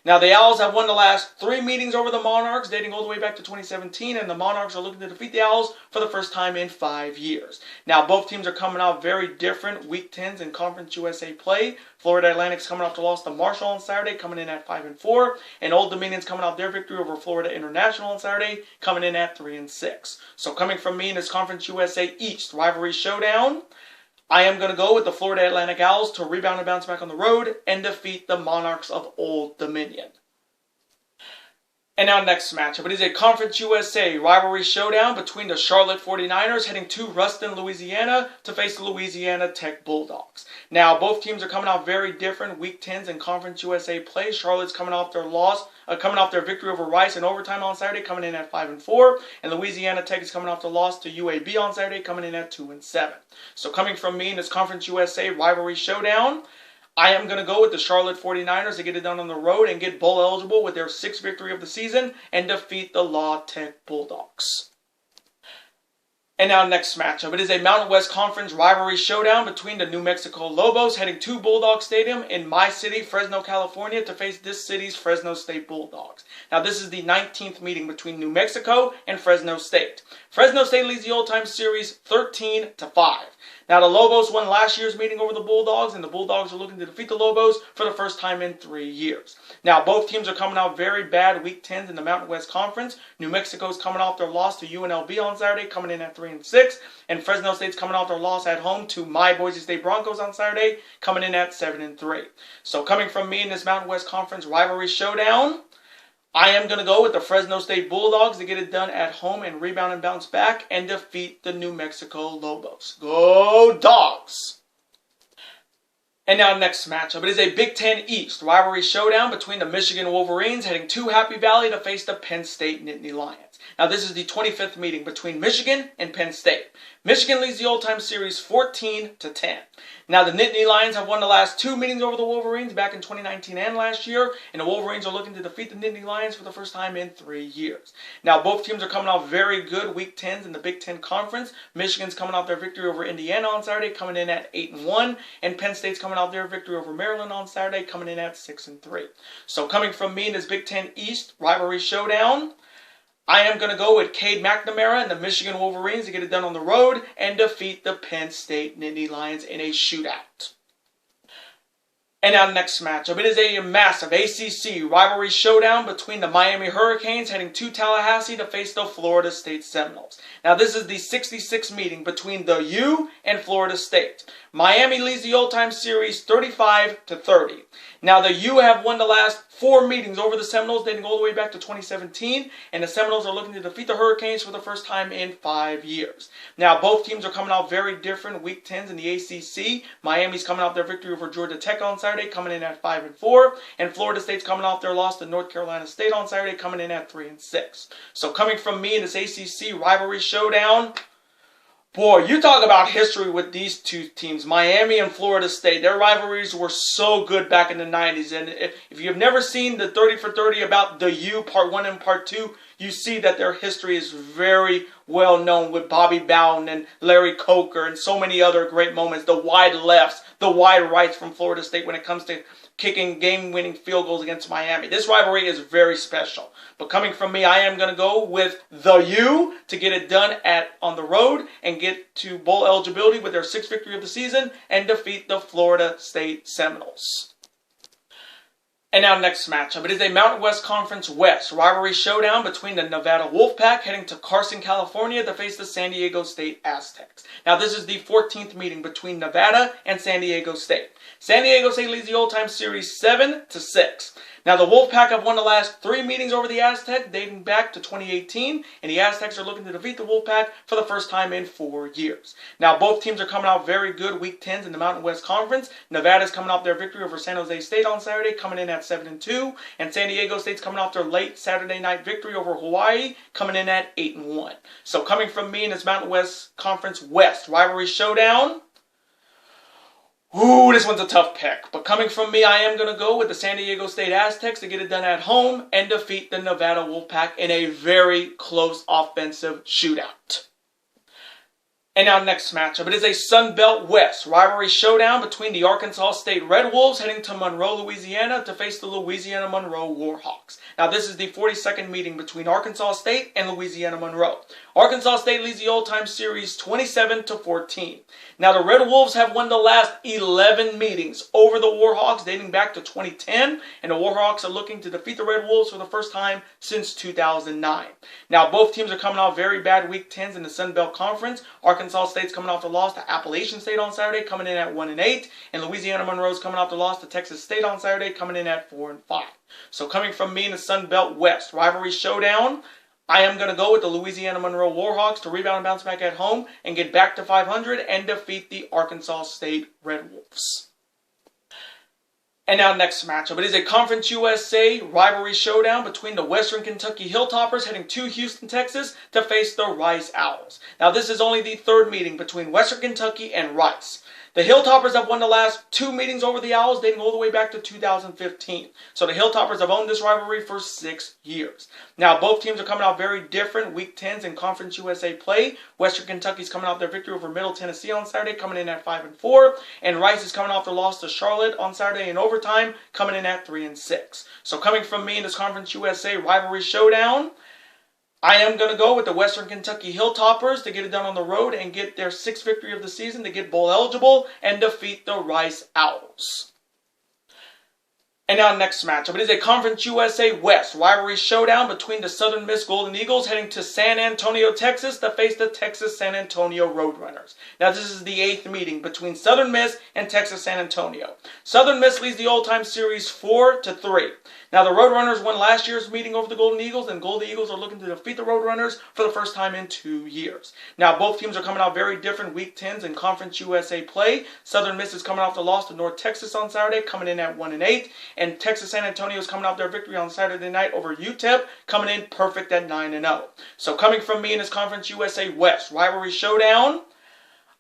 Now, the Owls have won the last 3 meetings over the Monarchs, dating all the way back to 2017, and the Monarchs are looking to defeat the Owls for the first time in 5 years. Now, both teams are coming out very different Week 10s in Conference USA play. Florida Atlantic's coming off the loss to Marshall on Saturday, coming in at 5-4, and Old Dominion's coming out their victory over Florida International on Saturday, coming in at 3-6. So, coming from me in this Conference USA East rivalry showdown, I am going to go with the Florida Atlantic Owls to rebound and bounce back on the road and defeat the Monarchs of Old Dominion. And now next matchup, it is a Conference USA rivalry showdown between the Charlotte 49ers heading to Ruston, Louisiana to face the Louisiana Tech Bulldogs. Now both teams are coming out very different Week 10s in Conference USA play. Charlotte's coming off their victory over Rice in overtime on Saturday, coming in at 5-4, and Louisiana Tech is coming off the loss to UAB on Saturday, coming in at 2-7. So coming from me in this Conference USA rivalry showdown, I am going to go with the Charlotte 49ers to get it done on the road and get bowl eligible with their 6th victory of the season and defeat the La Tech Bulldogs. And now next matchup, it is a Mountain West Conference rivalry showdown between the New Mexico Lobos heading to Bulldog Stadium in my city, Fresno, California, to face this city's Fresno State Bulldogs. Now this is the 19th meeting between New Mexico and Fresno State. Fresno State leads the old-time series 13-5. Now the Lobos won last year's meeting over the Bulldogs, and the Bulldogs are looking to defeat the Lobos for the first time in 3 years. Now both teams are coming out very bad Week 10s in the Mountain West Conference. New Mexico's coming off their loss to UNLV on Saturday, coming in at 3-6, and Fresno State's coming off their loss at home to my Boise State Broncos on Saturday, coming in at 7-3. So coming from me in this Mountain West Conference rivalry showdown, I am going to go with the Fresno State Bulldogs to get it done at home and rebound and bounce back and defeat the New Mexico Lobos. Go Dogs! And now next matchup, it is a Big Ten East rivalry showdown between the Michigan Wolverines heading to Happy Valley to face the Penn State Nittany Lions. Now this is the 25th meeting between Michigan and Penn State. Michigan leads the old-time series 14-10. Now the Nittany Lions have won the last 2 meetings over the Wolverines back in 2019 and last year, and the Wolverines are looking to defeat the Nittany Lions for the first time in 3 years. Now both teams are coming off very good Week 10s in the Big Ten Conference. Michigan's coming off their victory over Indiana on Saturday, coming in at 8-1, and Penn State's coming off their victory over Maryland on Saturday, coming in at 6-3. So coming from me in this Big Ten East rivalry showdown, I am going to go with Cade McNamara and the Michigan Wolverines to get it done on the road and defeat the Penn State Nittany Lions in a shootout. And now next matchup, it is a massive ACC rivalry showdown between the Miami Hurricanes heading to Tallahassee to face the Florida State Seminoles. Now this is the 66th meeting between the U and Florida State. Miami leads the old-time series 35-30. Now the U have won the last 4 meetings over the Seminoles dating all the way back to 2017, and the Seminoles are looking to defeat the Hurricanes for the first time in 5 years. Now both teams are coming out very different Week 10s in the ACC. Miami's coming off their victory over Georgia Tech on Saturday, coming in at 5-4, and Florida State's coming off their loss to North Carolina State on Saturday, coming in at 3-6. So coming from me in this ACC rivalry showdown, boy, you talk about history with these two teams, Miami and Florida State. Their rivalries were so good back in the 90s. And if you've never seen the 30 for 30 about the U, Part 1 and Part 2, you see that their history is very well known with Bobby Bowden and Larry Coker and so many other great moments. The wide lefts, the wide rights from Florida State when it comes to kicking game-winning field goals against Miami. This rivalry is very special. But coming from me, I am going to go with the U to get it done on the road and get to bowl eligibility with their 6th victory of the season and defeat the Florida State Seminoles. And now next matchup. It is a Mountain West Conference West rivalry showdown between the Nevada Wolfpack heading to Carson, California to face the San Diego State Aztecs. Now this is the 14th meeting between Nevada and San Diego State. San Diego State leads the old-time series 7-6. Now the Wolfpack have won the last 3 meetings over the Aztecs dating back to 2018, and the Aztecs are looking to defeat the Wolfpack for the first time in 4 years. Now both teams are coming out very good Week 10s in the Mountain West Conference. Nevada's coming off their victory over San Jose State on Saturday, coming in at 7-2, and San Diego State's coming off their late Saturday night victory over Hawaii, coming in at 8-1. So coming from me in this Mountain West Conference West rivalry showdown, ooh, this one's a tough pick. But coming from me, I am going to go with the San Diego State Aztecs to get it done at home and defeat the Nevada Wolfpack in a very close offensive shootout. And now next matchup. It is a Sun Belt West rivalry showdown between the Arkansas State Red Wolves heading to Monroe, Louisiana to face the Louisiana Monroe Warhawks. Now this is the 42nd meeting between Arkansas State and Louisiana Monroe. Arkansas State leads the old-time series 27-14. Now the Red Wolves have won the last 11 meetings over the Warhawks dating back to 2010, and the Warhawks are looking to defeat the Red Wolves for the first time since 2009. Now both teams are coming off very bad Week 10s in the Sun Belt Conference. Arkansas State's coming off the loss to Appalachian State on Saturday, coming in at 1-8, and Louisiana Monroe's coming off the loss to Texas State on Saturday, coming in at 4-5. So coming from me in the Sun Belt West rivalry showdown, I am going to go with the Louisiana Monroe Warhawks to rebound and bounce back at home and get back to 500 and defeat the Arkansas State Red Wolves. And now next matchup. It is a Conference USA rivalry showdown between the Western Kentucky Hilltoppers heading to Houston, Texas to face the Rice Owls. Now this is only the 3rd meeting between Western Kentucky and Rice. The Hilltoppers have won the last 2 meetings over the Owls dating all the way back to 2015. So the Hilltoppers have owned this rivalry for 6 years. Now both teams are coming out very different Week 10s in Conference USA play. Western Kentucky's coming out their victory over Middle Tennessee on Saturday, coming in at 5-4. And Rice is coming off their loss to Charlotte on Saturday in overtime, coming in at 3-6. So coming from me in this Conference USA rivalry showdown, I am going to go with the Western Kentucky Hilltoppers to get it done on the road and get their 6th victory of the season to get bowl eligible and defeat the Rice Owls. And now next matchup. It is a Conference USA West rivalry showdown between the Southern Miss Golden Eagles heading to San Antonio, Texas to face the Texas San Antonio Roadrunners. Now this is the 8th meeting between Southern Miss and Texas San Antonio. Southern Miss leads the old-time series 4-3. Now the Roadrunners won last year's meeting over the Golden Eagles, and Golden Eagles are looking to defeat the Roadrunners for the first time in 2 years. Now both teams are coming out very different Week 10s in Conference USA play. Southern Miss is coming off the loss to North Texas on Saturday, coming in at 1-8. And Texas San Antonio is coming off their victory on Saturday night over UTEP, coming in perfect at 9-0. So coming from me in this Conference USA West rivalry showdown,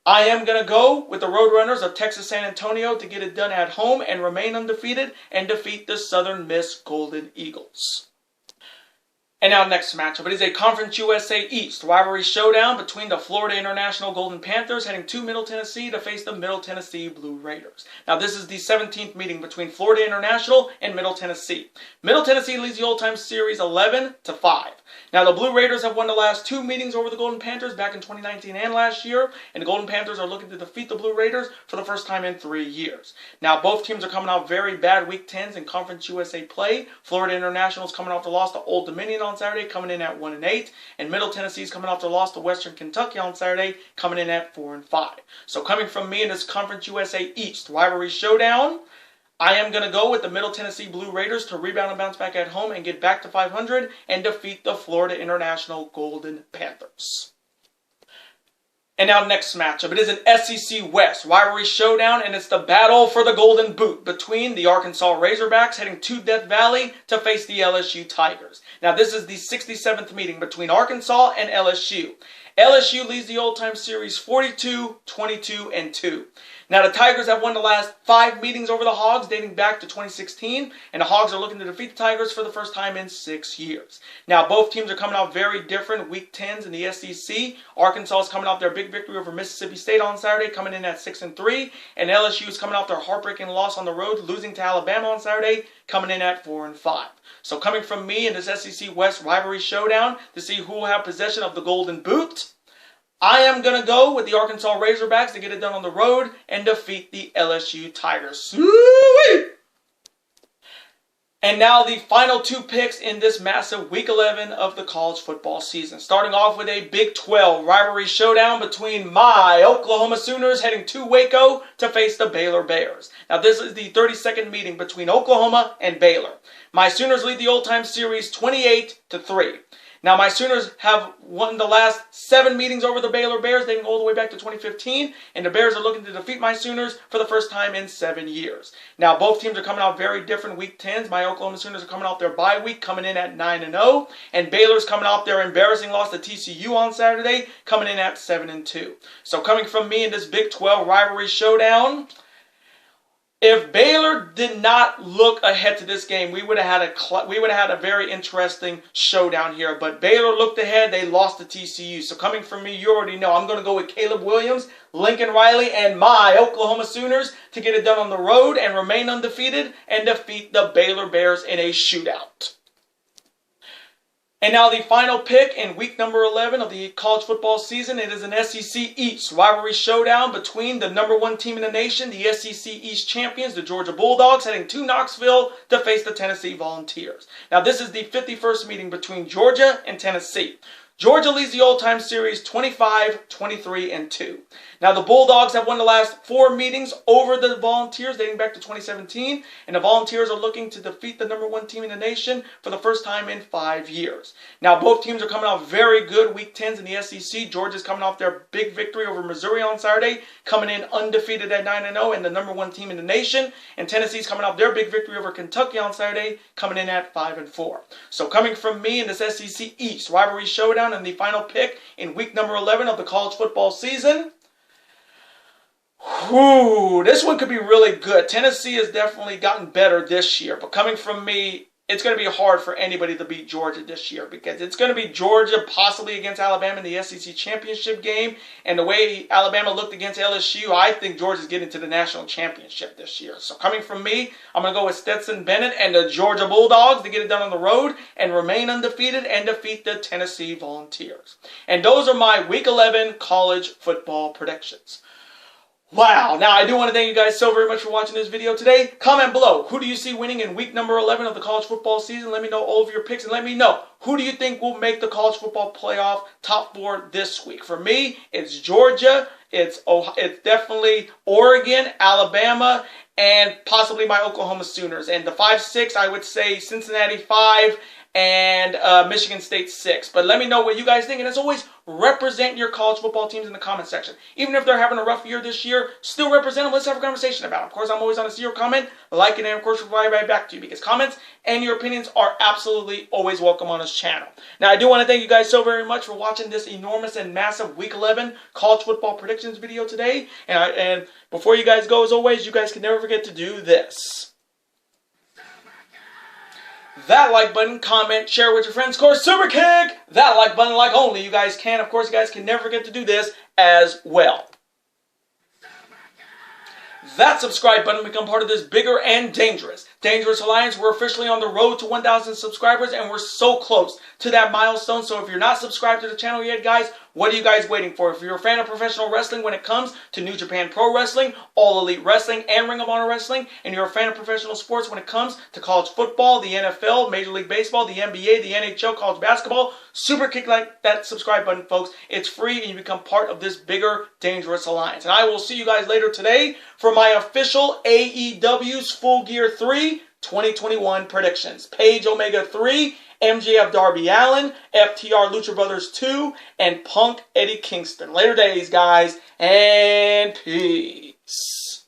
I am going to go with the Roadrunners of Texas San Antonio to get it done at home and remain undefeated and defeat the Southern Miss Golden Eagles. And now next matchup. It is a Conference USA East rivalry showdown between the Florida International Golden Panthers heading to Middle Tennessee to face the Middle Tennessee Blue Raiders. Now this is the 17th meeting between Florida International and Middle Tennessee. Middle Tennessee leads the old-time series 11-5. Now the Blue Raiders have won the last 2 meetings over the Golden Panthers back in 2019 and last year, and the Golden Panthers are looking to defeat the Blue Raiders for the first time in 3 years. Now both teams are coming out very bad Week 10s in Conference USA play. Florida International is coming off the loss to Old Dominion on Saturday, coming in at 1-8, and Middle Tennessee is coming off the loss to Western Kentucky on Saturday, coming in at 4-5. So coming from me in this Conference USA East rivalry showdown, I am going to go with the Middle Tennessee Blue Raiders to rebound and bounce back at home and get back to 500 and defeat the Florida International Golden Panthers. And now next matchup. It is an SEC West rivalry showdown, and it's the battle for the Golden Boot between the Arkansas Razorbacks heading to Death Valley to face the LSU Tigers. Now this is the 67th meeting between Arkansas and LSU. LSU leads the old-time series 42-22-2. Now, the Tigers have won the last 5 meetings over the Hogs, dating back to 2016, and the Hogs are looking to defeat the Tigers for the first time in 6 years. Now, both teams are coming out very different. Week 10s in the SEC. Arkansas is coming out their big victory over Mississippi State on Saturday, coming in at 6-3, and LSU is coming out their heartbreaking loss on the road, losing to Alabama on Saturday, coming in at 4-5. So, coming from me in this SEC West rivalry showdown to see who will have possession of the Golden Boot, I am going to go with the Arkansas Razorbacks to get it done on the road and defeat the LSU Tigers. Sweet! And now the final 2 picks in this massive Week 11 of the college football season. Starting off with a Big 12 rivalry showdown between my Oklahoma Sooners heading to Waco to face the Baylor Bears. Now this is the 32nd meeting between Oklahoma and Baylor. My Sooners lead the old-time series 28-3. Now, my Sooners have won the last 7 meetings over the Baylor Bears, dating all the way back to 2015, and the Bears are looking to defeat my Sooners for the first time in 7 years. Now, both teams are coming out very different Week 10s. My Oklahoma Sooners are coming out their bye week, coming in at 9-0, and Baylor's coming out their embarrassing loss to TCU on Saturday, coming in at 7-2. So, coming from me in this Big 12 rivalry showdown, if Baylor did not look ahead to this game, we would have had a very interesting showdown here. But Baylor looked ahead; they lost to TCU. So coming from me, you already know I'm going to go with Caleb Williams, Lincoln Riley, and my Oklahoma Sooners to get it done on the road and remain undefeated and defeat the Baylor Bears in a shootout. And now the final pick in week number 11 of the college football season. It is an SEC East rivalry showdown between the number 1 team in the nation, the SEC East champions, the Georgia Bulldogs, heading to Knoxville to face the Tennessee Volunteers. Now this is the 51st meeting between Georgia and Tennessee. Georgia leads the all-time series 25-23-2. Now, the Bulldogs have won the last 4 meetings over the Volunteers dating back to 2017, and the Volunteers are looking to defeat the number 1 team in the nation for the first time in 5 years. Now, both teams are coming off very good Week 10s in the SEC. Georgia's coming off their big victory over Missouri on Saturday, coming in undefeated at 9-0 and the number 1 team in the nation. And Tennessee's coming off their big victory over Kentucky on Saturday, coming in at 5-4. So coming from me in this SEC East rivalry showdown and the final pick in week number 11 of the college football season, this one could be really good. Tennessee has definitely gotten better this year, but coming from me, it's going to be hard for anybody to beat Georgia this year because it's going to be Georgia possibly against Alabama in the SEC championship game. And the way Alabama looked against LSU, I think Georgia's getting to the national championship this year. So coming from me, I'm going to go with Stetson Bennett and the Georgia Bulldogs to get it done on the road and remain undefeated and defeat the Tennessee Volunteers. And those are my Week 11 college football predictions. Wow. Now, I do want to thank you guys so very much for watching this video today. Comment below. Who do you see winning in week number 11 of the college football season? Let me know all of your picks and let me know who do you think will make the college football playoff top 4 this week. For me, it's Georgia. It's definitely Oregon, Alabama, and possibly my Oklahoma Sooners. And the 5-6, I would say Cincinnati 5 and Michigan State 6. But let me know what you guys think. And as always, represent your college football teams in the comment section. Even if they're having a rough year this year, still represent them. Let's have a conversation about them. Of course, I'm always on to see your comment, like it, and of course, reply right back to you because comments and your opinions are absolutely always welcome on this channel. Now, I do want to thank you guys so very much for watching this enormous and massive Week 11 college football predictions video today. And before you guys go, as always, you guys can never forget to do this. That like button, comment, share with your friends. Of course, super kick that like button like only you guys can. Of course, you guys can never forget to do this as well. That subscribe button become part of this bigger and dangerous alliance. We're officially on the road to 1,000 subscribers, and we're so close to that milestone. So if you're not subscribed to the channel yet, guys, what are you guys waiting for? If you're a fan of professional wrestling when it comes to New Japan Pro Wrestling, All Elite Wrestling, and Ring of Honor Wrestling, and you're a fan of professional sports when it comes to college football, the NFL, Major League Baseball, the NBA, the NHL, college basketball, super kick like that subscribe button, folks. It's free, and you become part of this bigger, dangerous alliance. And I will see you guys later today for my official AEW's Full Gear 3 2021 predictions. Page Omega 3, MJF Darby Allin, FTR Lucha Brothers 2, and Punk Eddie Kingston. Later days, guys, and peace.